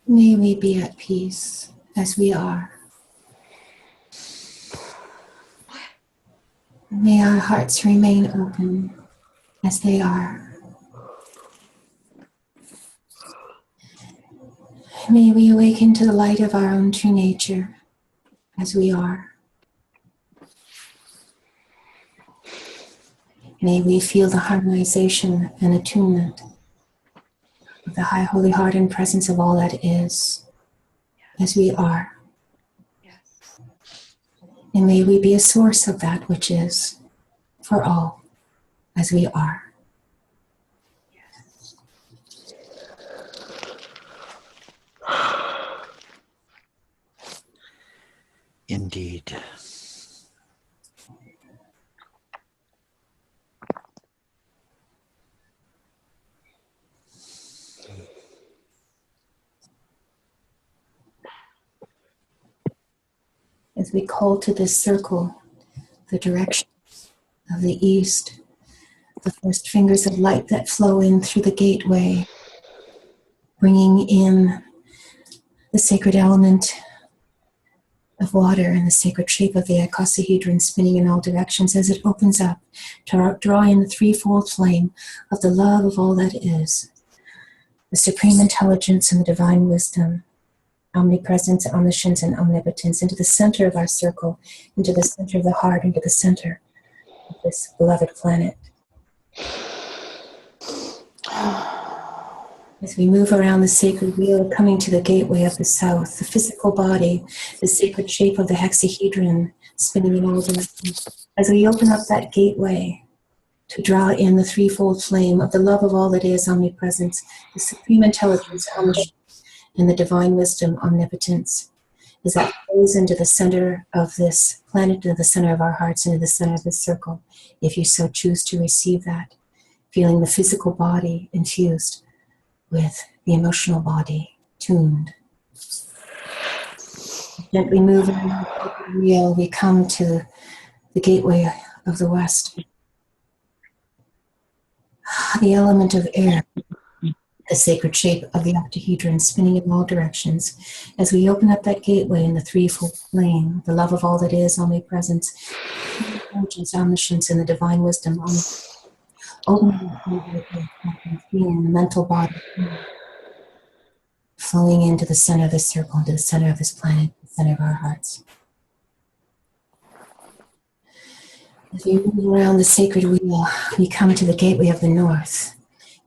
May we be at peace as we are. May our hearts remain open as they are. May we awaken to the light of our own true nature as we are. May we feel the harmonization and attunement of the high holy heart and presence of all that is, as we are. Yes. And may we be a source of that which is for all, as we are. Indeed. As we call to this circle the direction of the east, the first fingers of light that flow in through the gateway, bringing in the sacred element of water and the sacred shape of the icosahedron spinning in all directions as it opens up to draw in the threefold flame of the love of all that is, the supreme intelligence and the divine wisdom, omnipresence, omniscience, and omnipotence into the center of our circle, into the center of the heart, into the center of this beloved planet. As we move around the sacred wheel, coming to the gateway of the south, the physical body, the sacred shape of the hexahedron spinning in all directions. As we open up that gateway to draw in the threefold flame of the love of all that is, omnipresence, the supreme intelligence, omniscience, and the divine wisdom, omnipotence, as that flows into the center of this planet, into the center of our hearts, into the center of this circle, if you so choose to receive that, feeling the physical body infused with the emotional body tuned. Gently moving the wheel, we come to the gateway of the west. The element of air, the sacred shape of the octahedron spinning in all directions. As we open up that gateway in the threefold flame, the love of all that is, omnipresence, intelligence, omniscience, and the divine wisdom, opening feeling the mental body flowing into the center of this circle, into the center of this planet, the center of our hearts. As we move around the sacred wheel, we come to the gateway of the north.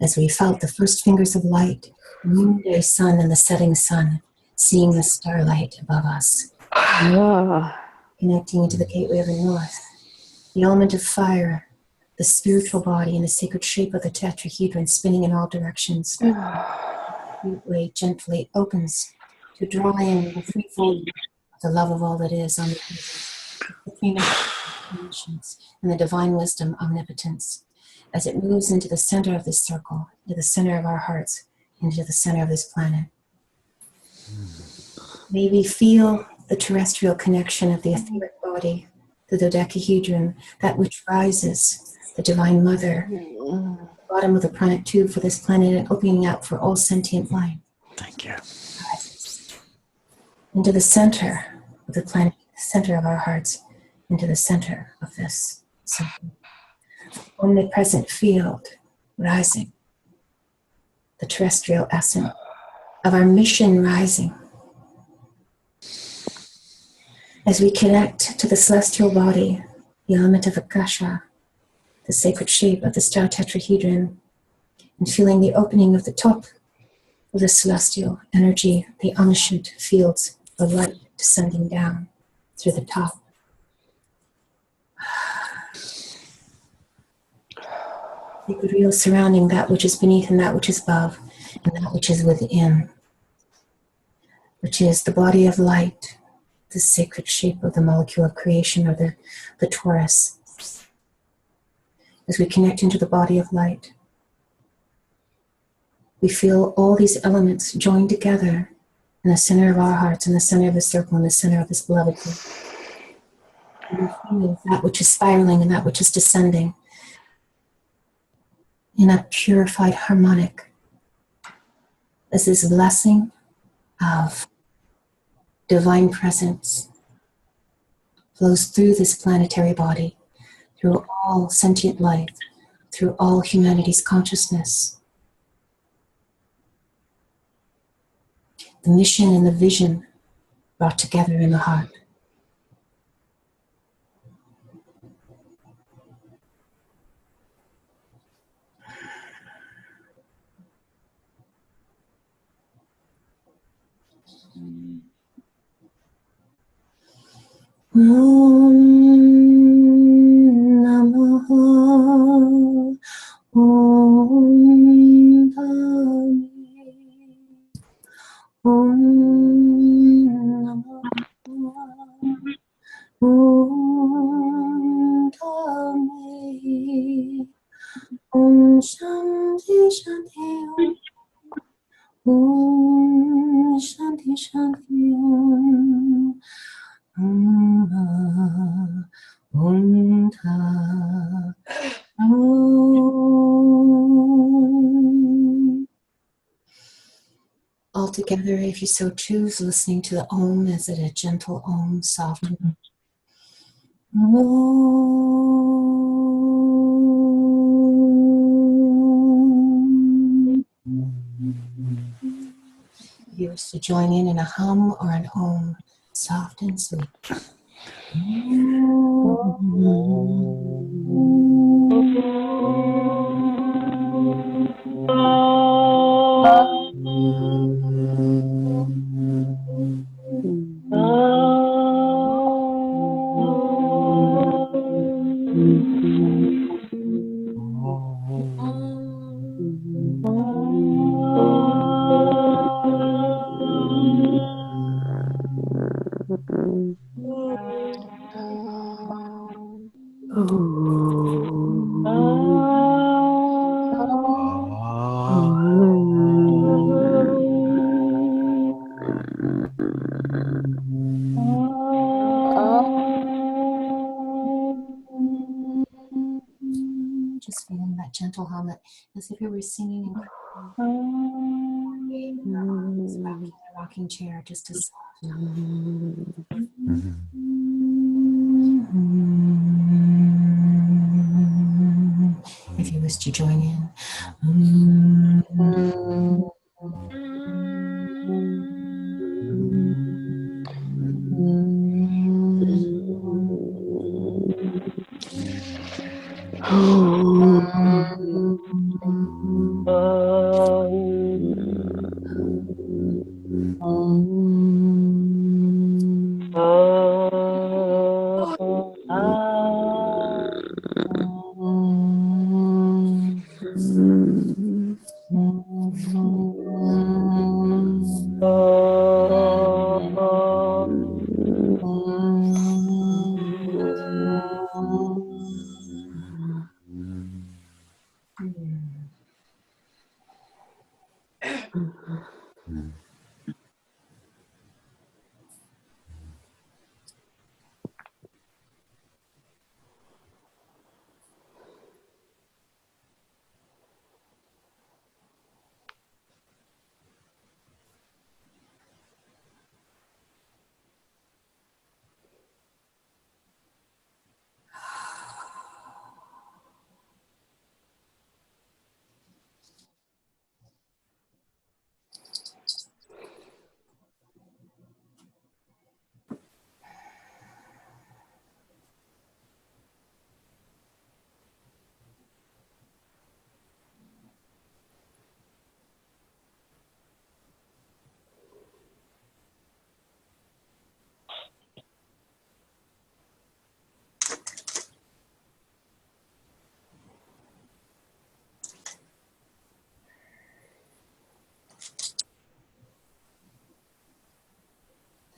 As we felt the first fingers of light, the noonday sun and the setting sun, seeing the starlight above us. Connecting into the gateway of the north, the element of fire, the spiritual body, and the sacred shape of the tetrahedron spinning in all directions. The gateway gently opens to draw in the threefold of the love of all that is, omniscience, and the divine wisdom, omnipotence, as it moves into the center of this circle, into the center of our hearts, into the center of this planet. May we feel the terrestrial connection of the etheric body, the dodecahedron, that which rises, the divine mother, the bottom of the pranic tube for this planet, and opening up for all sentient life. Thank you. Into the center of the planet, the center of our hearts, into the center of this circle. Omnipresent field rising, the terrestrial essence of our mission rising. As we connect to the celestial body, the element of Akasha, the sacred shape of the star tetrahedron, and feeling the opening of the top of the celestial energy, the omniscient fields of light descending down through the top. Sacred wheel surrounding that which is beneath and that which is above, and that which is within, which is the body of light, the sacred shape of the molecule of creation, or the torus. As we connect into the body of light, we feel all these elements joined together in the center of our hearts, in the center of the circle, in the center of this beloved group. And we feel that which is spiraling and that which is descending in a purified harmonic, as this blessing of divine presence flows through this planetary body, through all sentient life, through all humanity's consciousness. The mission and the vision brought together in the heart. Om Namah Om Dhammi Om Namah Om Dhammi Om Shanti Shanti Om Shanti Shanti Om Tha Om. All together, if you so choose, listening to the Om as a gentle Om, soft. If you wish to join in a hum or an Om, soft and sweet. Just feeling that gentle hum, as if you were singing in the rocking chair, just a soft hum. If you wish to join in.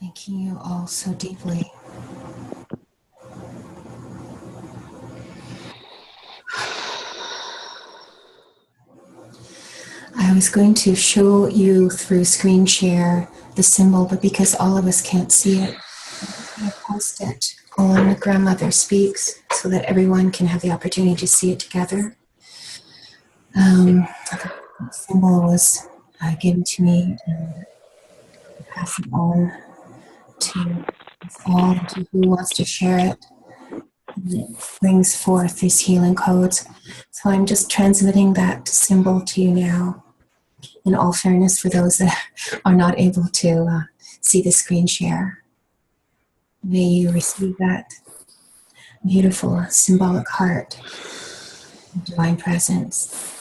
Thanking you all so deeply. I was going to show you through screen share the symbol, but because all of us can't see it, I'm going to post it on Grandmother Speaks so that everyone can have the opportunity to see it together. The symbol was given to me and pass it on to us all, to who wants to share it. And it brings forth these healing codes. So I'm just transmitting that symbol to you now. In all fairness, for those that are not able to see the screen share, may you receive that beautiful symbolic heart of divine presence.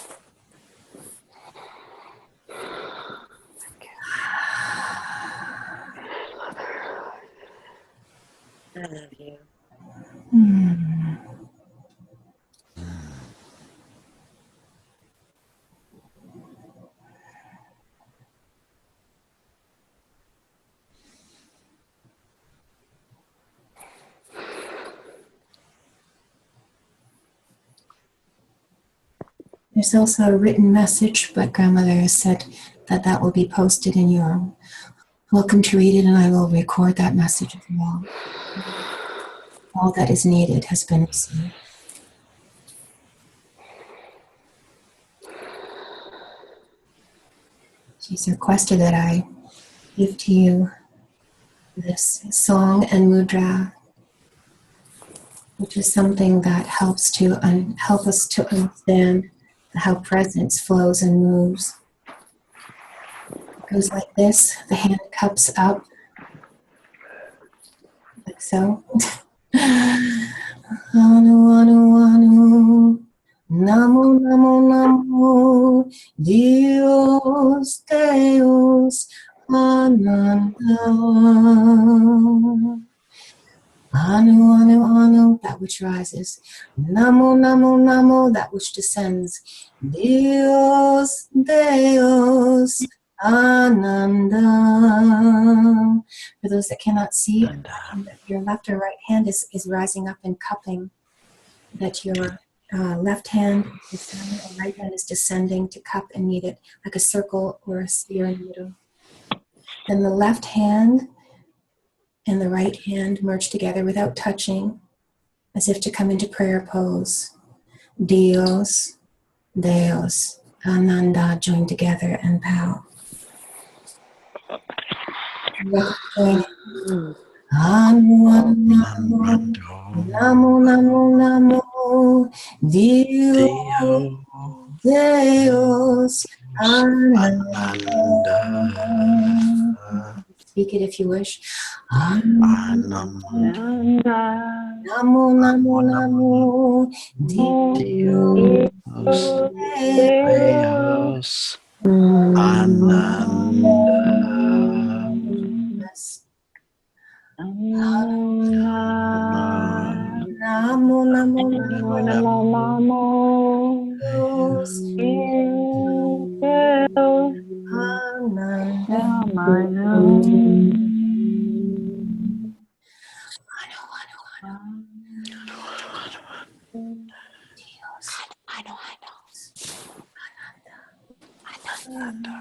I love you. There's also a written message, but Grandmother has said that that will be posted, and you're welcome to read it, and I will record that message as well. All that is needed has been received. She's requested that I give to you this song and mudra, which is something that helps to help us to understand how presence flows and moves. It goes like this: the hand cups up, like so. Anu, anu, anu. Namo, namo, namo. Dios, Deus, Ananda. Anu, anu, anu, that which rises. Namo, namo, namo, that which descends. Dios, Deus, Ananda. For those that cannot see, your left or right hand is rising up and cupping. That your left hand is descending, or right hand is descending to cup and meet it, like a circle or a sphere in the middle. Then the left hand and the right hand merge together without touching, as if to come into prayer pose. Dios, Deus, Ananda, join together and bow. Anu, anu, anu. Namo, namo, namo. Dios, Deus, Ananda. Speak it if you wish. Namo, namo, namo. Dios, Deus, Ananda. Namo, namo, namo. Dios, Ananda.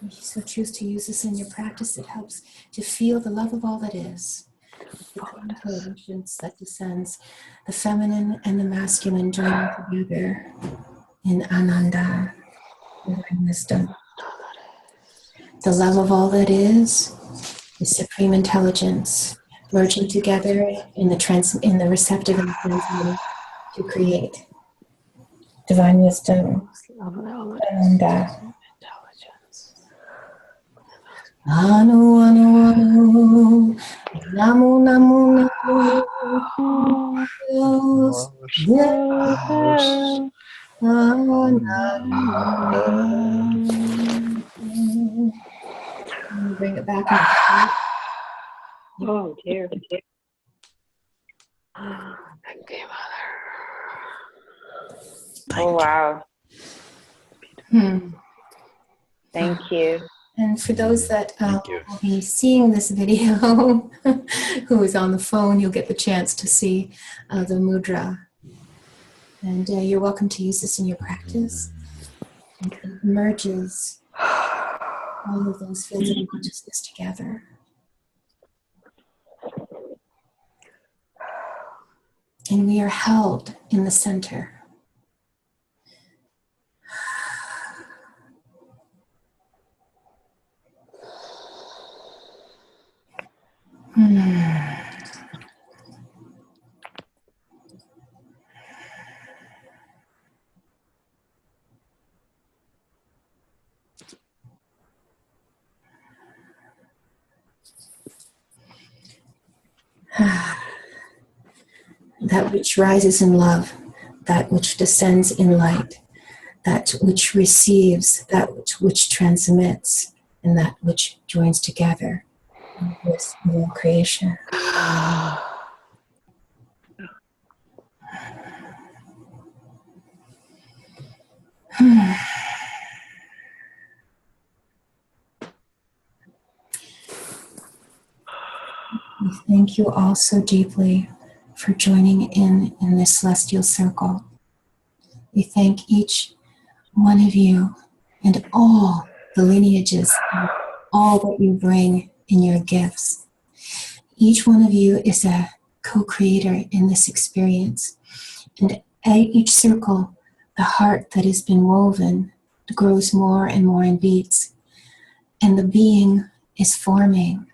If you so choose to use this in your practice, it helps to feel the love of all that is. The intelligence that descends, the feminine and the masculine joining together in Ananda, divine wisdom. The love of all that is supreme intelligence, merging together in the receptive and transmitting to create divine wisdom. Ananda. Anu, anu, anu. Namo, namo, namo. Dios, Deus, Ananda. Bring it back up. Oh dear. Thank you, Mother. Oh, wow. Thank you. And for those that will be seeing this video, who is on the phone, you'll get the chance to see the mudra. And you're welcome to use this in your practice. And it merges all of those fields of consciousness together. And we are held in the center. That which rises in love, that which descends in light, that which receives, that which transmits, and that which joins together of this new creation. We thank you all so deeply for joining in this celestial circle. We thank each one of you and all the lineages, and all that you bring in your gifts. Each one of you is a co-creator in this experience. And at each circle, the heart that has been woven grows more and more in beats. And the being is forming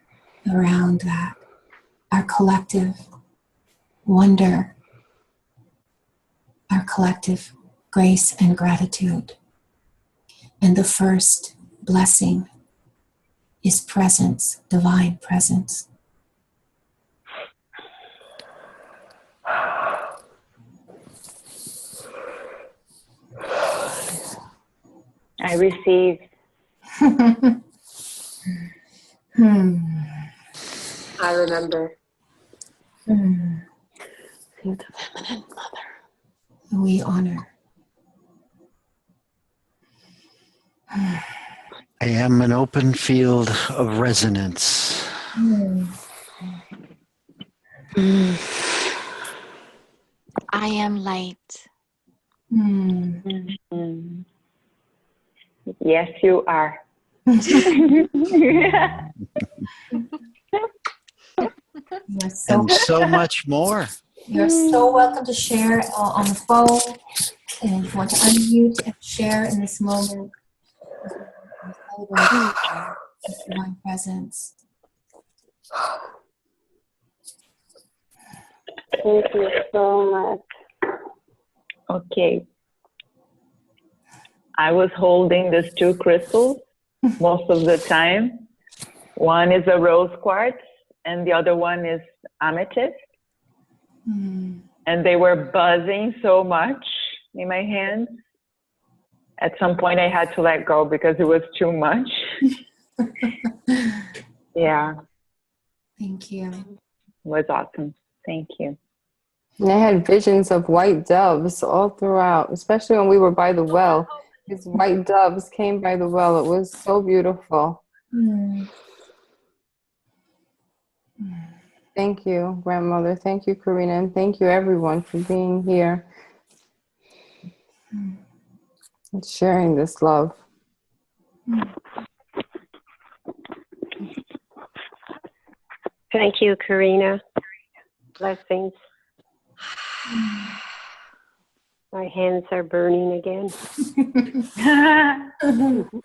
around that. Our collective wonder, our collective grace and gratitude. And the first blessing is presence, divine presence. I receive. I remember. Feel the feminine mother. We honor. I am an open field of resonance. I am light. Yes, you are. And so much more. You're so welcome to share on the phone. And if you want to unmute and share in this moment, divine presence. Thank you so much. Okay. I was holding these two crystals most of the time. One is a rose quartz and the other one is amethyst. And they were buzzing so much in my hands. At some point I had to let go because it was too much. Yeah. Thank you. It was awesome. Thank you. And I had visions of white doves all throughout, especially when we were by the well. These white doves came by the well. It was so beautiful. Thank you, grandmother. Thank you, Karina. And thank you, everyone, for being here and sharing this love. Thank you, Karina. Blessings. My hands are burning again. So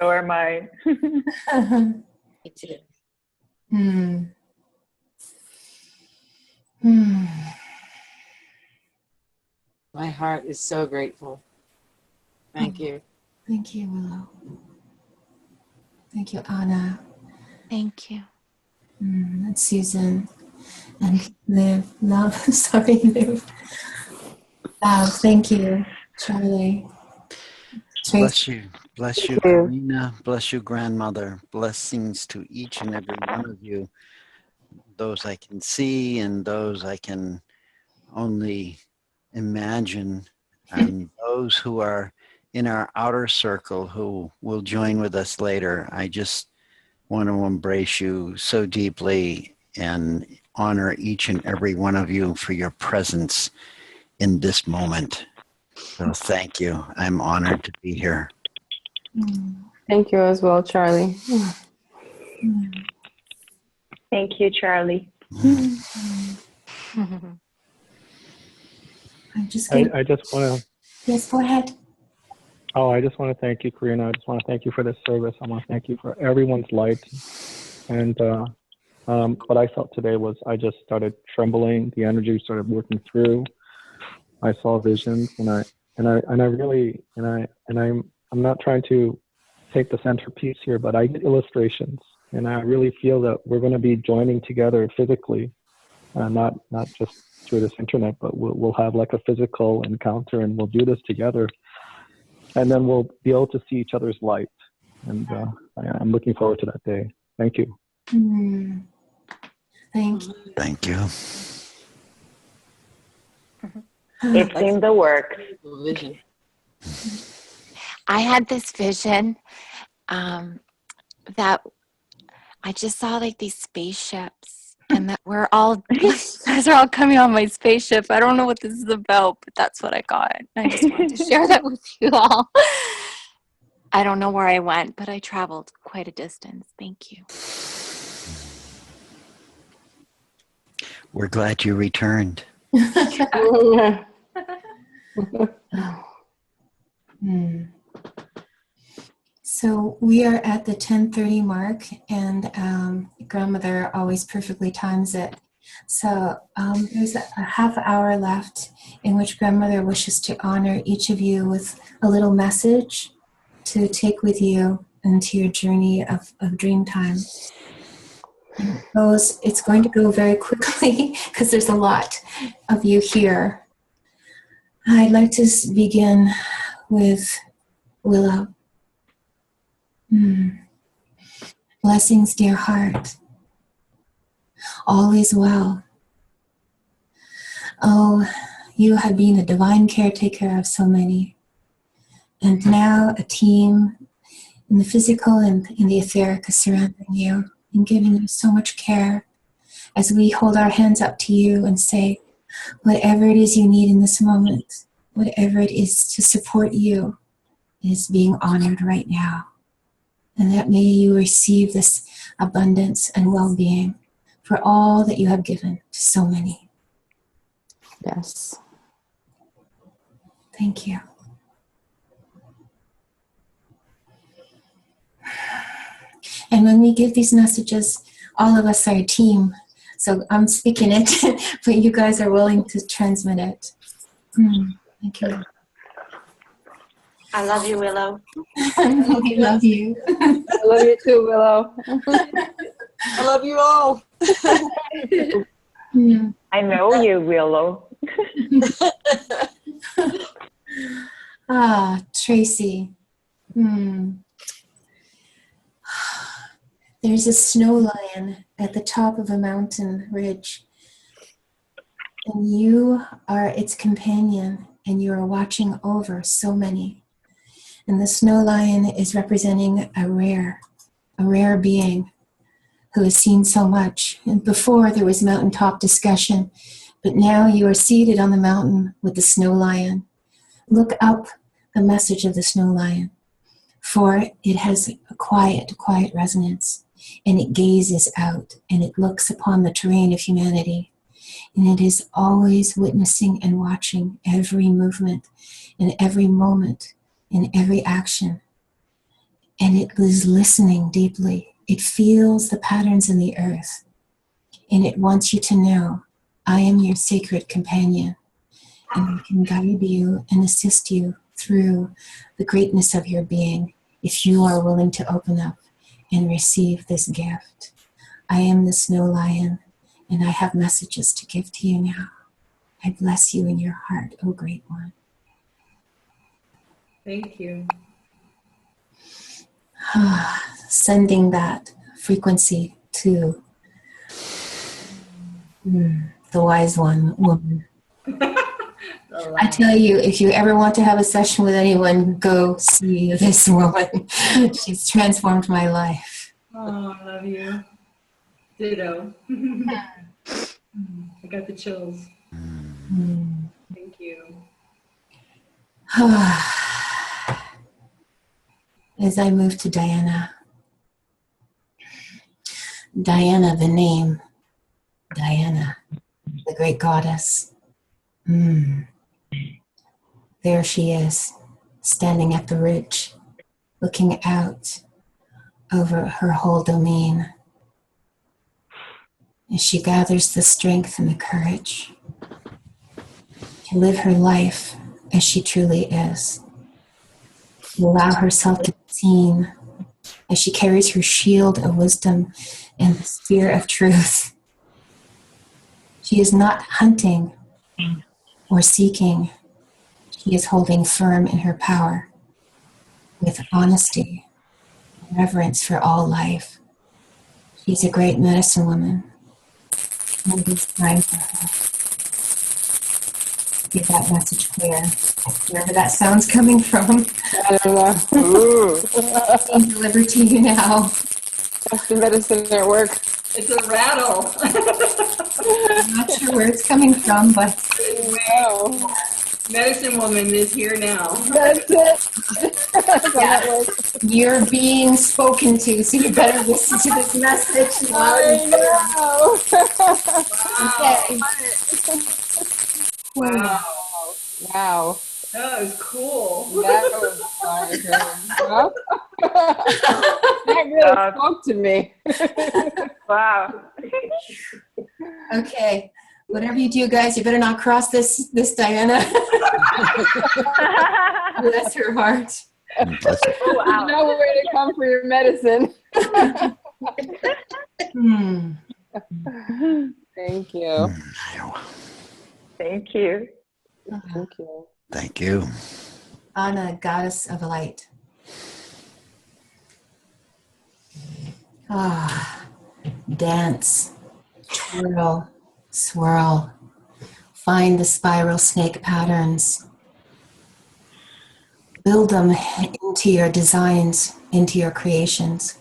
are mine. Me too. My heart is so grateful. Thank you. Thank you, Willow. Thank you, Anna. Thank you. And Susan. And Liv. Love. Sorry, Liv. Thank you, Charlie. Bless you. Bless you, Karina. Bless you, grandmother. Blessings to each and every one of you. Those I can see and those I can only imagine. And those who are in our outer circle who will join with us later. I just want to embrace you so deeply and honor each and every one of you for your presence in this moment. So thank you. I'm honored to be here. Thank you as well, Charlie. Thank you, Charlie. I'm just I just want to. Yes, go ahead. Oh, I just want to thank you, Karina. I just want to thank you for this service. I want to thank you for everyone's light. And what I felt today was I just started trembling. The energy started working through. I saw visions, and I'm not trying to take the centerpiece here, but I get illustrations, and I really feel that we're going to be joining together physically, not just through this internet, but we'll have like a physical encounter, and we'll do this together, and then we'll be able to see each other's light. And I'm looking forward to that day. Thank you. Thank you. Thank you. It's in the works. Vision. I had this vision that I just saw like these spaceships, and that we're all, you guys are all coming on my spaceship. I don't know what this is about, but that's what I got. I just wanted to share that with you all. I don't know where I went, but I traveled quite a distance. Thank you. We're glad you returned. So we are at the 10:30 mark, and grandmother always perfectly times it. So there's a half hour left in which grandmother wishes to honor each of you with a little message to take with you into your journey of dream time. It's going to go very quickly because there's a lot of you here. I'd like to begin with Willow. Blessings, dear heart. All is well. Oh, you have been a divine caretaker of so many. And now a team in the physical and in the etheric is surrounding you and giving you so much care as we hold our hands up to you and say, whatever it is you need in this moment, whatever it is to support you is being honored right now. And that may you receive this abundance and well-being for all that you have given to so many. Yes. Thank you. And when we give these messages, all of us are a team. So I'm speaking it, but you guys are willing to transmit it. Thank you. I love you, Willow. We love you. I love you too, Willow. I love you all. I know you, Willow. Tracy. There's a snow lion at the top of a mountain ridge, and you are its companion, and you are watching over so many. And the snow lion is representing a rare being who has seen so much. And before there was mountaintop discussion, but now you are seated on the mountain with the snow lion. Look up the message of the snow lion, for it has a quiet resonance, and it gazes out and it looks upon the terrain of humanity. And it is always witnessing and watching every movement and every moment in every action. And it is listening deeply. It feels the patterns in the earth. And it wants you to know, I am your sacred companion. And I can guide you and assist you through the greatness of your being if you are willing to open up and receive this gift. I am the snow lion, and I have messages to give to you now. I bless you in your heart, O great one. Thank you. Sending that frequency to the wise woman. I tell you, if you ever want to have a session with anyone, go see this woman. She's transformed my life. Oh, I love you. Ditto. I got the chills. Thank you. As I move to Diana. Diana, the name. Diana, the great goddess. There she is, standing at the ridge, looking out over her whole domain. As she gathers the strength and the courage to live her life as she truly is. To allow herself to be seen as she carries her shield of wisdom and the spear of truth. She is not hunting or seeking. She is holding firm in her power with honesty and reverence for all life. She's a great medicine woman. It is time for her. Get that message clear. Wherever that sound's coming from. I don't know. Being delivered to you now. That's the medicine at work. It's a rattle. I'm not sure where it's coming from, but Wow. Medicine woman is here now. That's it. yeah. You're being spoken to, so you better listen to this message. I know. Okay. Wow. Wow. That was cool. That was fire. Huh? That really spoke to me. Wow. Okay. Whatever you do, guys, you better not cross this Diana. Bless her heart. Bless it. Oh, wow. You know where to come for your medicine. Thank you. Thank you. Thank you. Thank you. Anna, goddess of light. Dance, twirl, swirl. Find the spiral snake patterns. Build them into your designs, into your creations.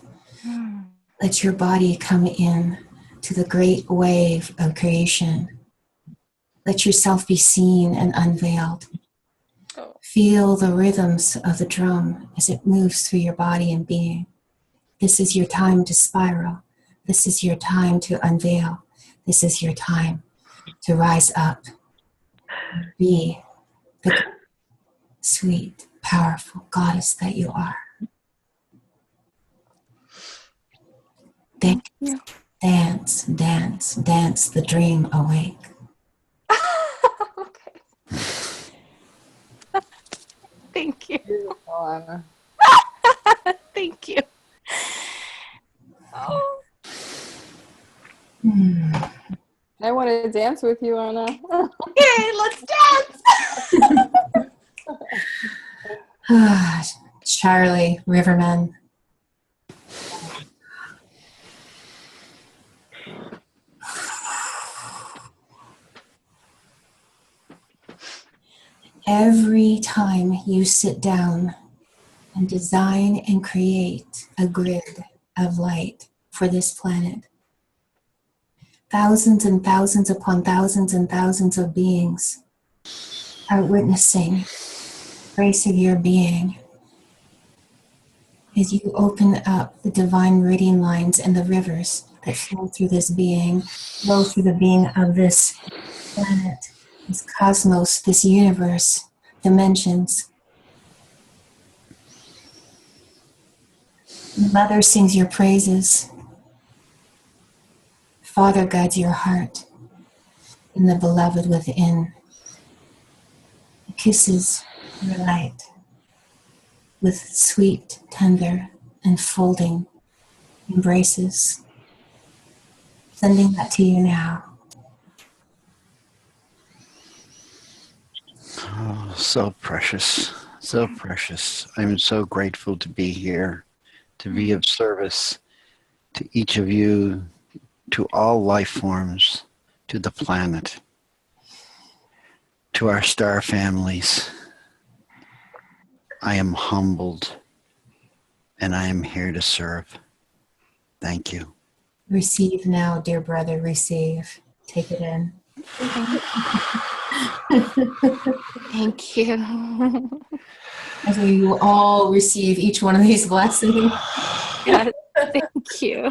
Let your body come in to the great wave of creation. Let yourself be seen and unveiled. Feel the rhythms of the drum as it moves through your body and being. This is your time to spiral. This is your time to unveil. This is your time to rise up. Be the sweet, powerful goddess that you are. Dance, dance, dance, dance the dream awake. Okay. Thank you. Beautiful, Anna. Thank you. Oh. I want to dance with you, Anna. Okay, let's dance. Charlie, Riverman. Every time you sit down and design and create a grid of light for this planet, thousands and thousands upon thousands and thousands of beings are witnessing the grace of your being as you open up the divine meridian lines and the rivers that flow through this being, flow through the being of this planet, this cosmos, this universe, dimensions. Mother sings your praises. Father guides your heart in the beloved within. Kisses your light with sweet, tender, enfolding embraces. Sending that to you now. Oh, so precious, so precious. I'm so grateful to be here, to be of service to each of you, to all life forms, to the planet, to our star families. I am humbled and I am here to serve. Thank you. Receive now, dear brother, receive. Take it in. Thank you. As we will all receive each one of these blessings. Yes, thank you.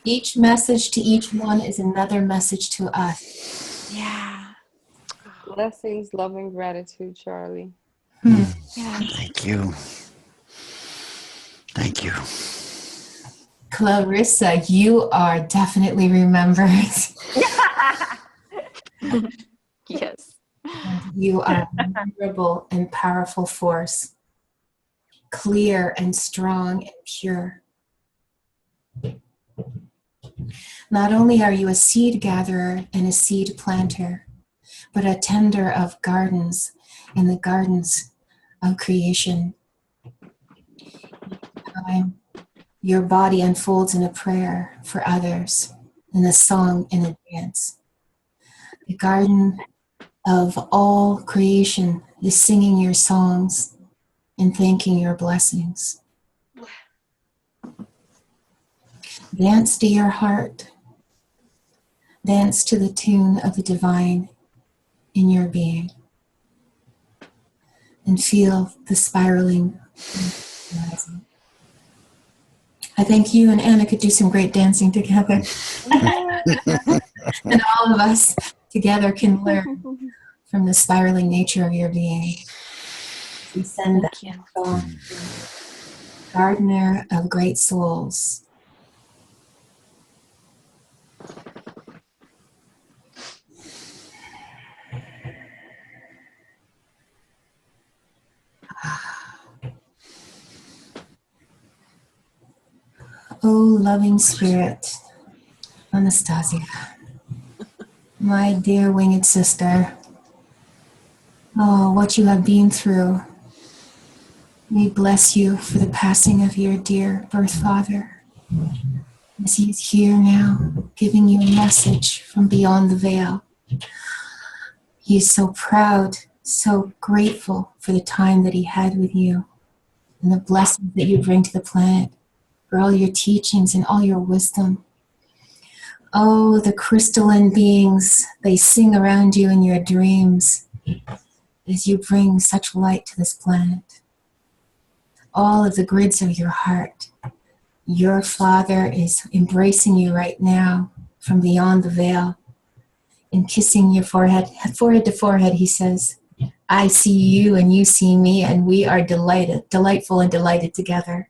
Each message to each one is another message to us. Yeah. Blessings, love, and gratitude, Charlie. Yeah. Thank you. Thank you. Clarissa, you are definitely remembered. Yes. You are a memorable and powerful force, clear and strong and pure. Not only are you a seed gatherer and a seed planter, but a tender of gardens in the gardens of creation. Each time your body unfolds in a prayer for others, and a song and a dance. The garden of all creation is singing your songs and thanking your blessings. Dance to your heart. Dance to the tune of the divine in your being. And feel the spiraling rising. I think you and Anna could do some great dancing together. And all of us together can learn from the spiraling nature of your being. We send that song to Gardener of Great Souls. Oh, loving spirit, Anastasia, my dear winged sister, oh, what you have been through. We bless you for the passing of your dear birth father, as he is here now, giving you a message from beyond the veil. He is so proud, so grateful for the time that he had with you and the blessings that you bring to the planet, for all your teachings and all your wisdom. Oh, the crystalline beings, they sing around you in your dreams as you bring such light to this planet. All of the grids of your heart. Your Father is embracing you right now from beyond the veil and kissing your forehead, forehead to forehead. He says, I see you and you see me, and we are delightful and delighted together.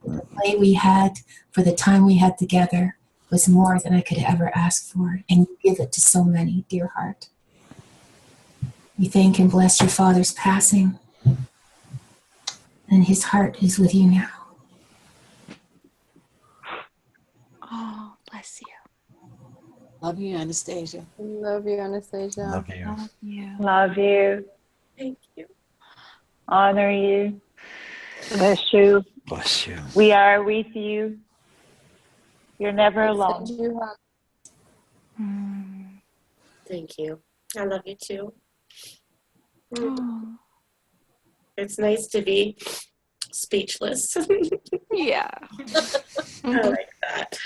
The play we had for the time we had together was more than I could ever ask for, and you give it to so many, dear heart. We thank and bless your Father's passing, and his heart is with you now. Oh, bless you. Love you, Anastasia. Love you, Anastasia. Love you. Love you. Love you. Thank you. Honor you. Bless you. Bless you. We are with you. You're never alone. Thank you. I love you too. Oh. It's nice to be speechless. Yeah. I like that.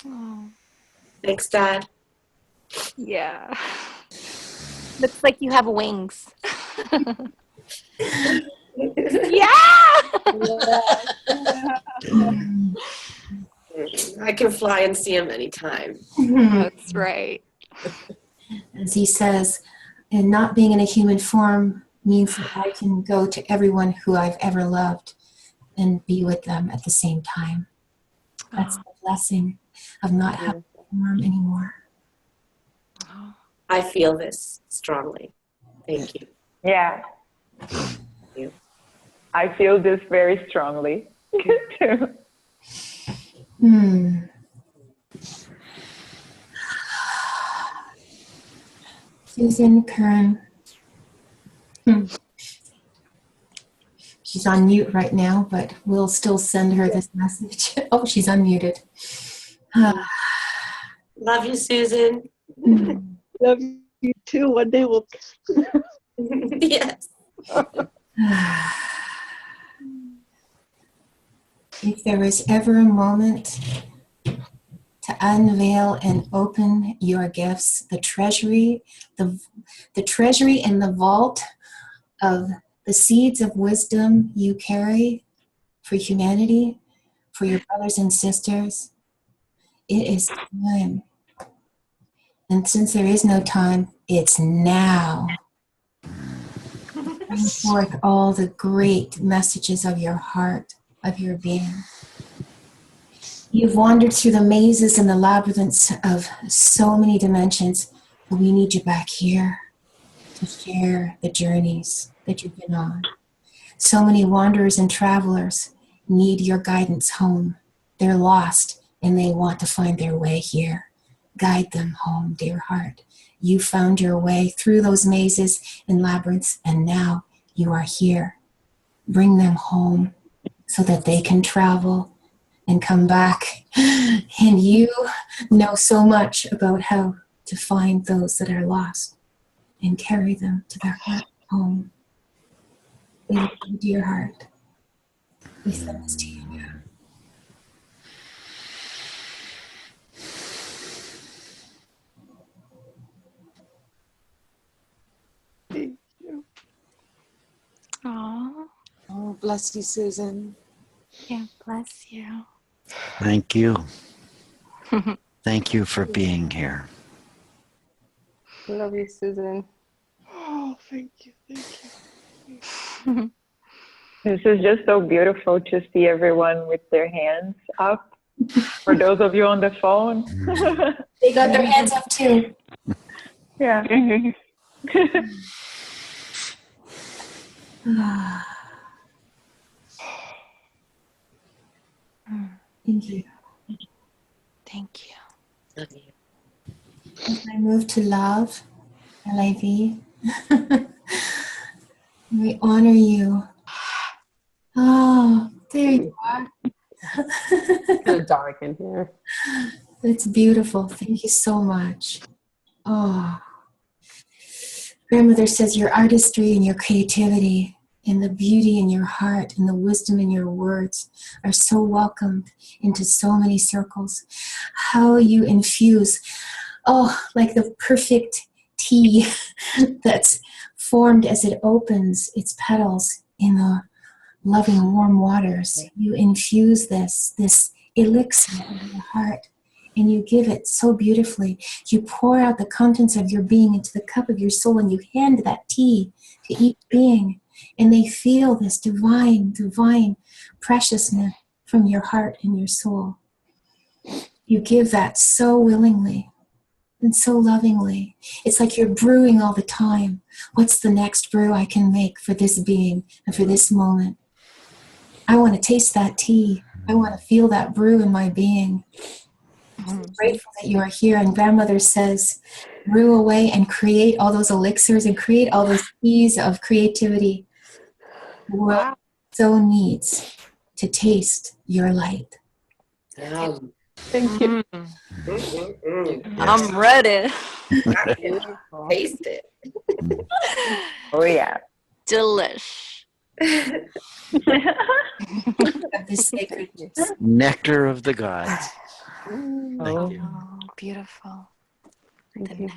Oh. Thanks, Dad. Yeah. Looks like you have wings. Yeah. I can fly and see him anytime. That's right. As he says, and not being in a human form means that I can go to everyone who I've ever loved and be with them at the same time. That's the blessing of not having a form anymore. I feel this strongly. Thank you. Yeah. Thank you. I feel this very strongly too. Susan Kern. She's on mute right now, but we'll still send her this message. Oh, she's unmuted. Love you, Susan. Love you too. One day we'll. Yes. If there was ever a moment to unveil and open your gifts, the treasury and the vault of the seeds of wisdom you carry for humanity, for your brothers and sisters, it is time. And since there is no time, it's now. Bring forth all the great messages of your heart, of your being. You've wandered through the mazes and the labyrinths of so many dimensions, but we need you back here to share the journeys that you've been on. So many wanderers and travelers need your guidance home. They're lost and they want to find their way here. Guide them home, dear heart. You found your way through those mazes and labyrinths, and now you are here. Bring them home so that they can travel and come back. And you know so much about how to find those that are lost and carry them to their heart home. We love you, dear heart. We send this to you now. Thank you. Aww. Oh, bless you, Susan. Yeah, bless you. Thank you. Thank you for being here. Love you, Susan. Oh, thank you. Thank you. This is just so beautiful to see everyone with their hands up. For those of you on the phone. They got their hands up too. Yeah. Thank you. Thank you. Love you. As I move to love, L-I-V, we honor you. Oh, there you are. Kind of dark in here. It's beautiful. Thank you so much. Oh, Grandmother says your artistry and your creativity and the beauty in your heart and the wisdom in your words are so welcomed into so many circles. How you infuse, like the perfect tea that's formed as it opens its petals in the loving warm waters. You infuse this elixir in your heart, and you give it so beautifully. You pour out the contents of your being into the cup of your soul, and you hand that tea to each being, and they feel this divine preciousness from your heart and your soul. You give that so willingly and so lovingly. It's like you're brewing all the time. What's the next brew I can make for this being and for this moment? I want to taste that tea. I want to feel that brew in my being. I'm so grateful that you are here. And Grandmother says, brew away and create all those elixirs and create all those teas of creativity. The world so needs to taste your light. Yum. Thank you. I'm ready. Taste it. Oh, yeah. Delish. This sacred juice. Nectar of the gods. Thank you. Oh, beautiful. Thank you.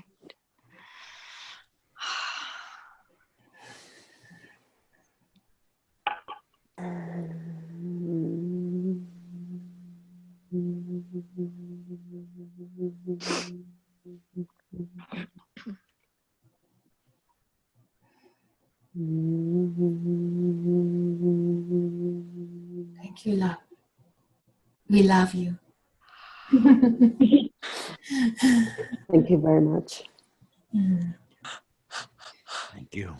Thank you, love. We love you. Thank you very much. Thank you.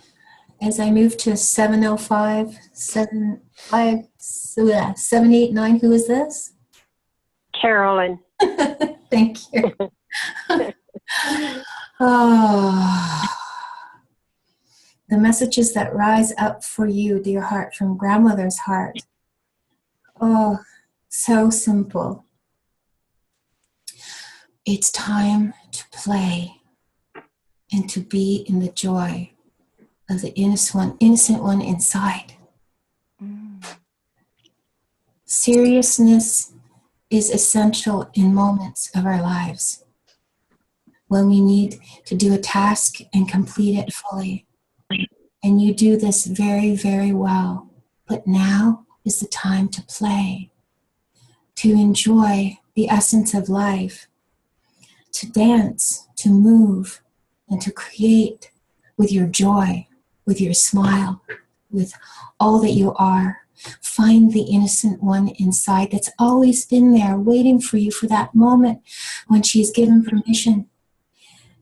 As I move to 705, 789, who is this? Carolyn. Thank you. Oh, the messages that rise up for you, dear heart, from Grandmother's heart. Oh, so simple. It's time to play and to be in the joy of the innocent one inside. Seriousness is essential in moments of our lives when we need to do a task and complete it fully. And you do this very, very well. But now is the time to play, to enjoy the essence of life, to dance, to move, and to create with your joy, with your smile, with all that you are. Find the innocent one inside that's always been there, waiting for you for that moment when she's given permission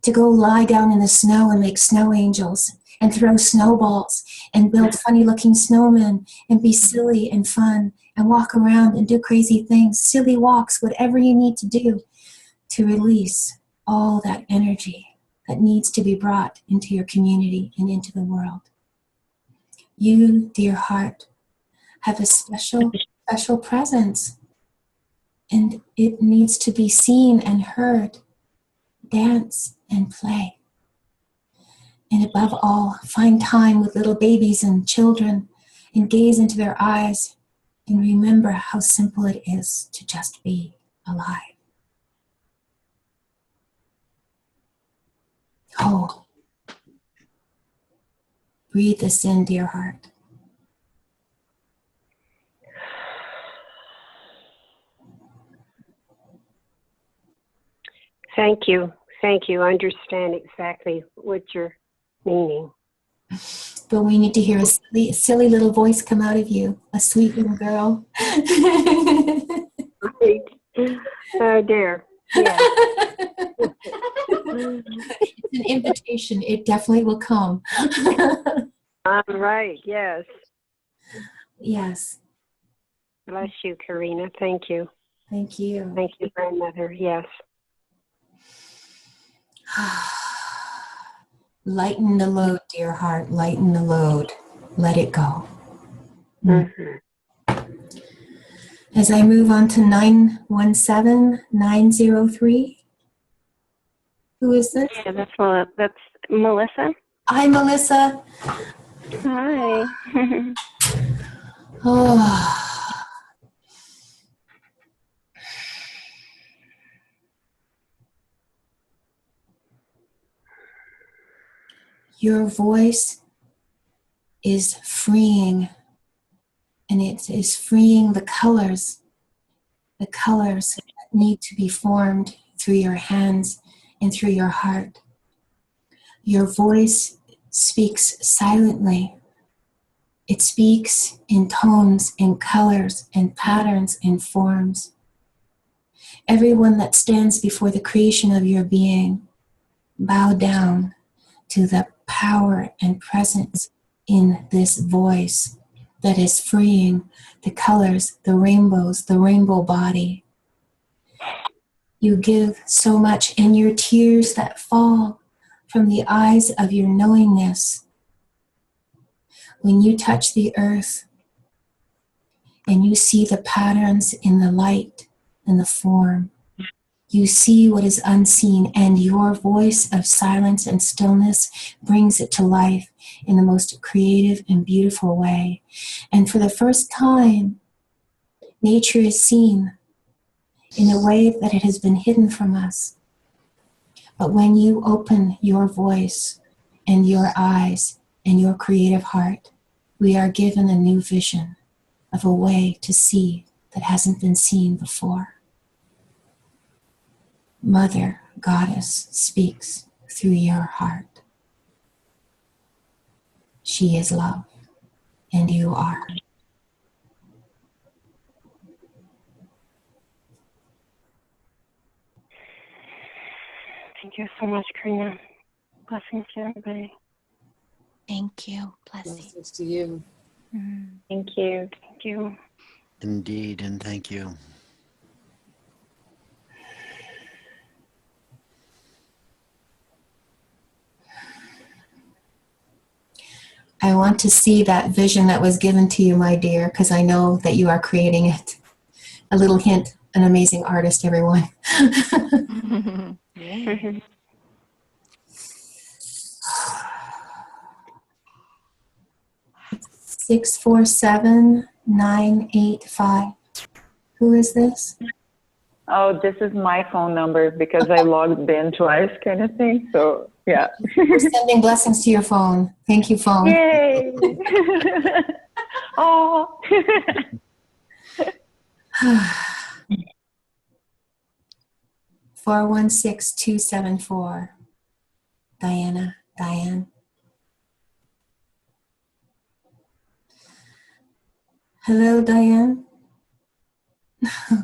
to go lie down in the snow and make snow angels and throw snowballs and build funny-looking snowmen and be silly and fun and walk around and do crazy things, silly walks, whatever you need to do to release all that energy that needs to be brought into your community and into the world. You, dear heart, have a special, special presence. and it needs to be seen and heard. Dance and play. And above all, find time with little babies and children and gaze into their eyes and remember how simple it is to just be alive. Oh, breathe this in, dear heart. Thank you. Thank you. I understand exactly what you're meaning. But we need to hear a silly little voice come out of you, a sweet little girl. Right. Oh, dear. Yeah. It's an invitation. It definitely will come. All right. Yes. Yes. Bless you, Karina. Thank you. Thank you. Thank you, grandmother. Yes. Lighten the load, dear heart. Lighten the load. Let it go. Mm-hmm. As I move on to 917903. Who is this? Yeah, that's Melissa. Hi, Melissa. Hi. Oh. Your voice is freeing, and it is freeing the colors that need to be formed through your hands and through your heart. Your voice speaks silently. It speaks in tones and colors and patterns and forms. Everyone that stands before the creation of your being, bow down to the power and presence in this voice that is freeing the colors, the rainbows, the rainbow body. You give so much in your tears that fall from the eyes of your knowingness. When you touch the earth and you see the patterns in the light and the form, you see what is unseen, and your voice of silence and stillness brings it to life in the most creative and beautiful way. And for the first time, nature is seen in a way that it has been hidden from us. But when you open your voice and your eyes and your creative heart, we are given a new vision of a way to see that hasn't been seen before. Mother Goddess speaks through your heart. She is love, and you are. Thank you so much, Karina. Blessings to everybody. Thank you. Blessings. Blessings to you. Thank you. Thank you. Indeed, and thank you. I want to see that vision that was given to you, my dear, because I know that you are creating it. A little hint, an amazing artist, everyone. 647985. Who is this? Oh, this is my phone number because I logged in twice kind of thing. So, yeah. We're sending blessings to your phone. Thank you, phone. Yay! Oh. 416274. Diane. Hello, Diane.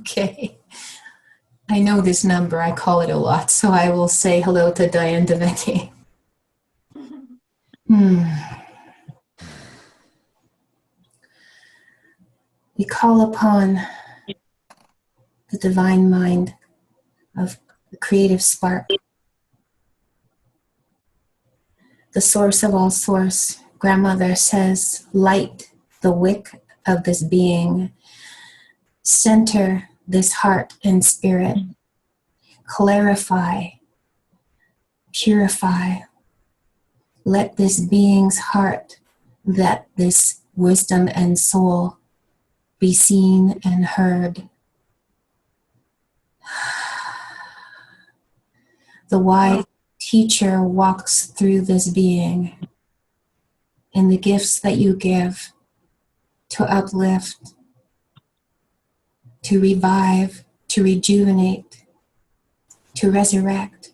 Okay. I know this number. I call it a lot, so I will say hello to Diane DeVenti. We call upon the divine mind of the creative spark, the source of all source. Grandmother says, light the wick of this being. Center this heart and spirit. Clarify, purify. Let this being's heart, that this wisdom and soul be seen and heard. The wise teacher walks through this being, and the gifts that you give to uplift, to revive, to rejuvenate, to resurrect,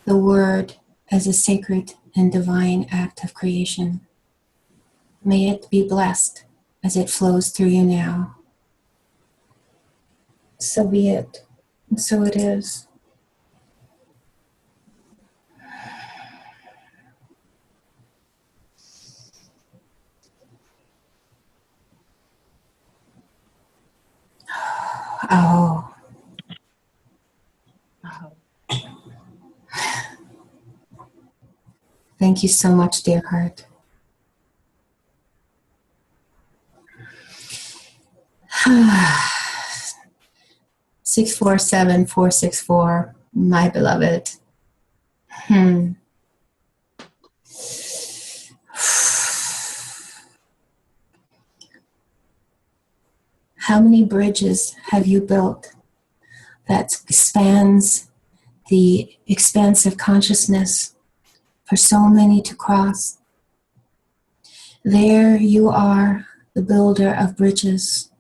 the word as a sacred and divine act of creation. May it be blessed as it flows through you now. So be it, and so it is. Oh. Thank you so much, dear heart. Six, 4, 7, 4, 6, 4, my beloved. How many bridges have you built that spans the expansive consciousness for so many to cross? There you are, the builder of bridges,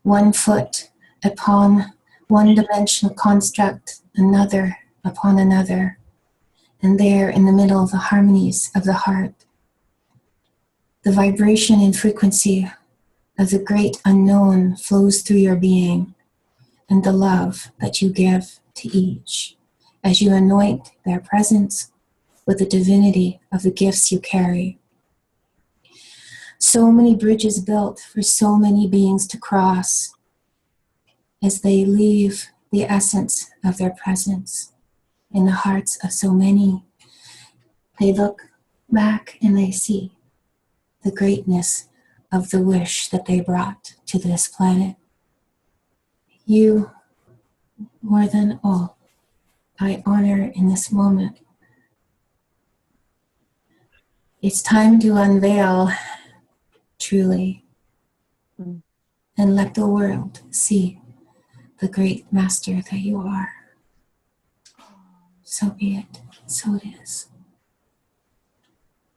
1 foot upon one dimensional construct, another upon another, and there in the middle of the harmonies of the heart, the vibration and frequency of the great unknown flows through your being, and the love that you give to each as you anoint their presence with the divinity of the gifts you carry. So many bridges built for so many beings to cross as they leave the essence of their presence in the hearts of so many. They look back and they see the greatness of the wish that they brought to this planet. You, more than all, I honor in this moment. It's time to unveil truly and let the world see the great master that you are. So be it, so it is.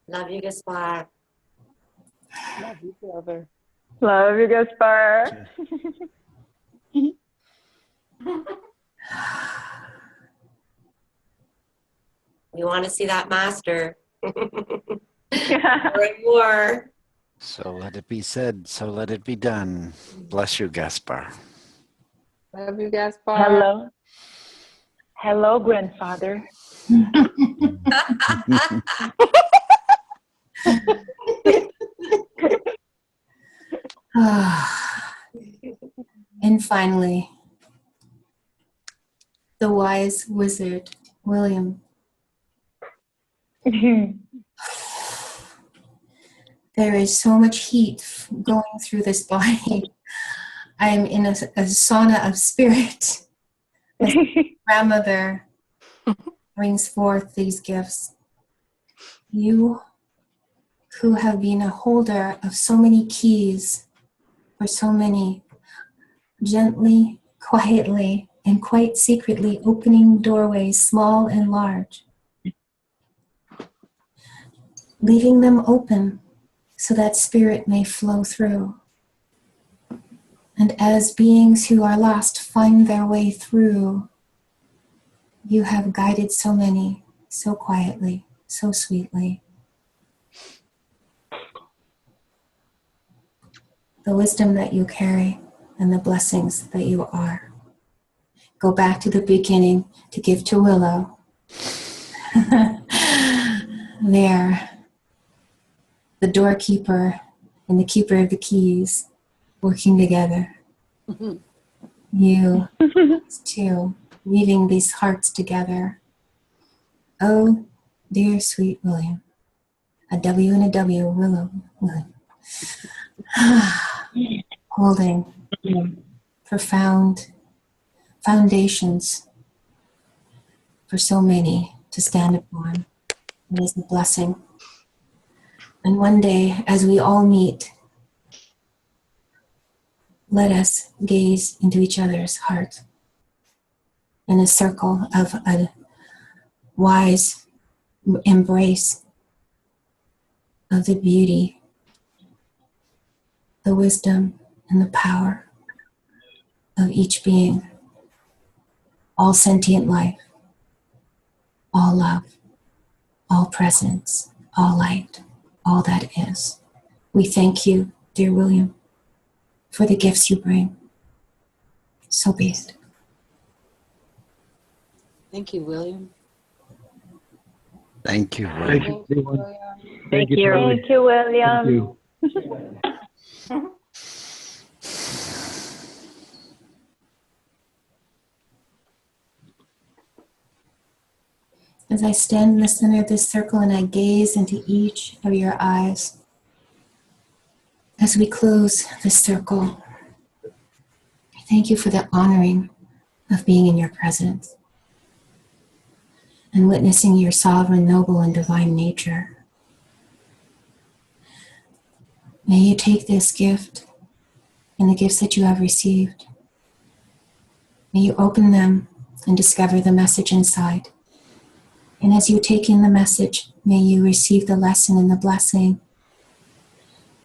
Love you, Gaspar. Love you, brother. Love you, Gaspar. We want to see that master. More and more. So let it be said, so let it be done. Bless you, Gaspar. Love you, Gaspar. Hello. Hello, grandfather. And finally, the wise wizard, William. There is so much heat going through this body. I am in a sauna of spirit. As grandmother brings forth these gifts. You who have been a holder of so many keys for so many, gently, quietly, and quite secretly opening doorways, small and large, leaving them open so that spirit may flow through. And as beings who are lost find their way through, you have guided so many, so quietly, so sweetly. The wisdom that you carry and the blessings that you are. Go back to the beginning to give to Willow. There, the doorkeeper and the keeper of the keys working together. You too, weaving these hearts together. Oh, dear sweet William. A W and a W, Willow, William. Holding profound foundations for so many to stand upon. It is a blessing. And one day, as we all meet, let us gaze into each other's heart in a circle of a wise embrace of the beauty, the wisdom, and the power of each being, all sentient life, all love, all presence, all light, all that is. We thank you, dear William, for the gifts you bring. So be it. Thank you, William. Thank you, Thank William. you, everyone. Thank you. Charlie. Thank you, William. Thank you. As I stand in the center of this circle and I gaze into each of your eyes, as we close this circle, I thank you for the honoring of being in your presence and witnessing your sovereign, noble, and divine nature. May you take this gift and the gifts that you have received. May you open them and discover the message inside. And as you take in the message, may you receive the lesson and the blessing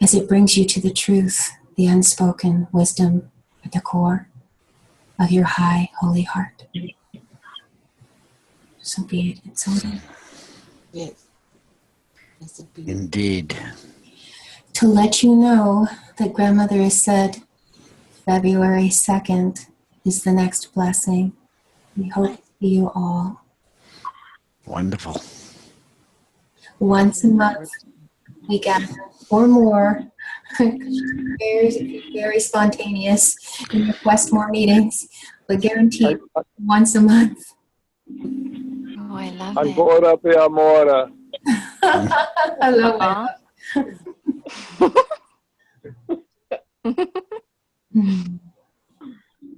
as it brings you to the truth, the unspoken wisdom at the core of your high, holy heart. So be it, and so it is. Yes. Yes, it be. Indeed. To let you know that Grandmother has said February 2nd is the next blessing. We hope to see you all. Wonderful. Once a month, we gather or more. Very spontaneous and request more meetings, but guaranteed once a month. Oh, I love Ancora per amore. I love it.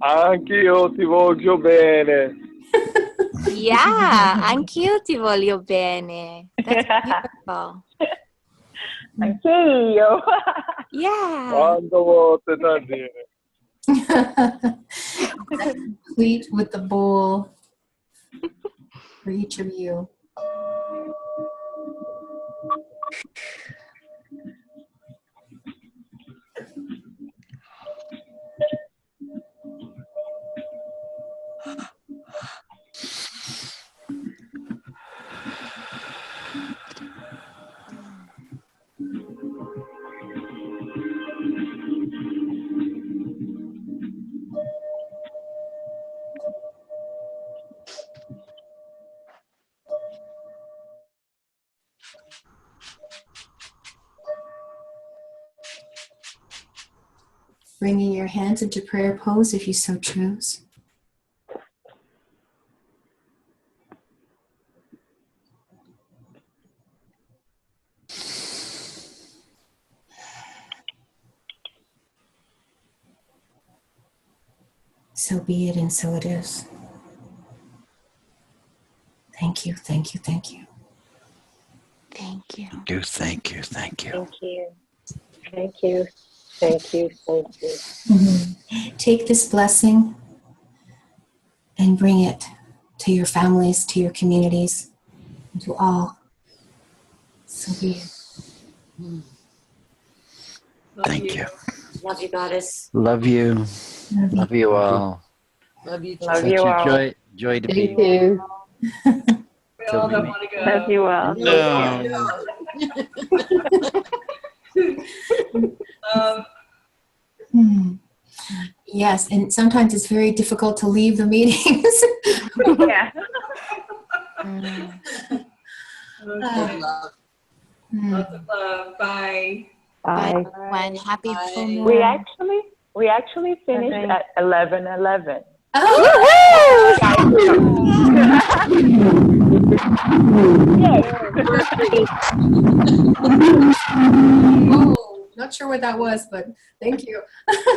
Anch'io ti voglio bene. Yeah, anch'io ti voglio bene. That's beautiful. Anch'io. Yeah. Quando volte da dire. Complete with the bowl for each of you. Bringing your hands into prayer pose if you so choose. So be it, and so it is. Thank you, thank you, thank you. Thank you. Thank you, thank you, thank you. Thank you. Thank you. Thank you. Thank you. Mm-hmm. Take this blessing and bring it to your families, to your communities, and to all. So be it. Thank you. Love you, Goddess. Love you. Love you all. Love you. Love Such you a all. joy to Me be too. We all don't want to go. Love you all. No. Yes, and sometimes it's very difficult to leave the meetings. Yeah. Okay. Lots of love. Bye. Bye, Bye. everyone. Happy full moon. We actually finished at 11:11. Oh, not sure what that was, but thank you.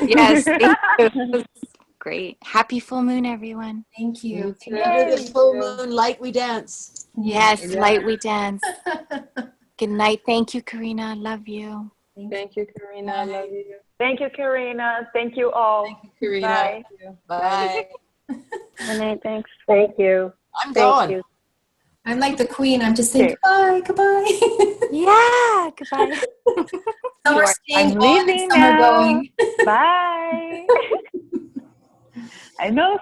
Yes, thank you. Great. Happy full moon, everyone. Thank you. Under the full moon, light we dance. Yes, Yeah. light we dance. Good night. Thank you, Karina. Love you. Thank you, Karina. I love you. Thank you, Karina. Thank you all. Thank you, Karina. Bye. Bye. Good night, thanks. Thank you. I'm Thank going. you. I'm like the queen. I'm just saying goodbye, goodbye. Yeah, goodbye. Some are I'm staying on and leaving some are now. going. Bye. I know.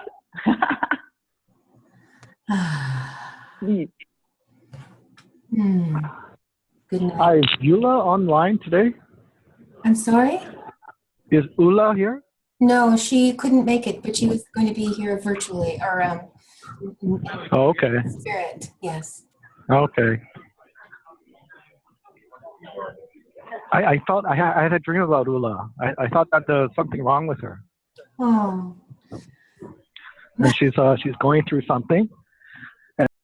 Good night. Hi, is Eula online today? I'm sorry? Is Ula here? No, she couldn't make it, but she was going to be here virtually or Oh, okay. spirit. Yes. Okay. I thought I had a dream about Ula. I thought that there was something wrong with her, Oh. and she's going through something.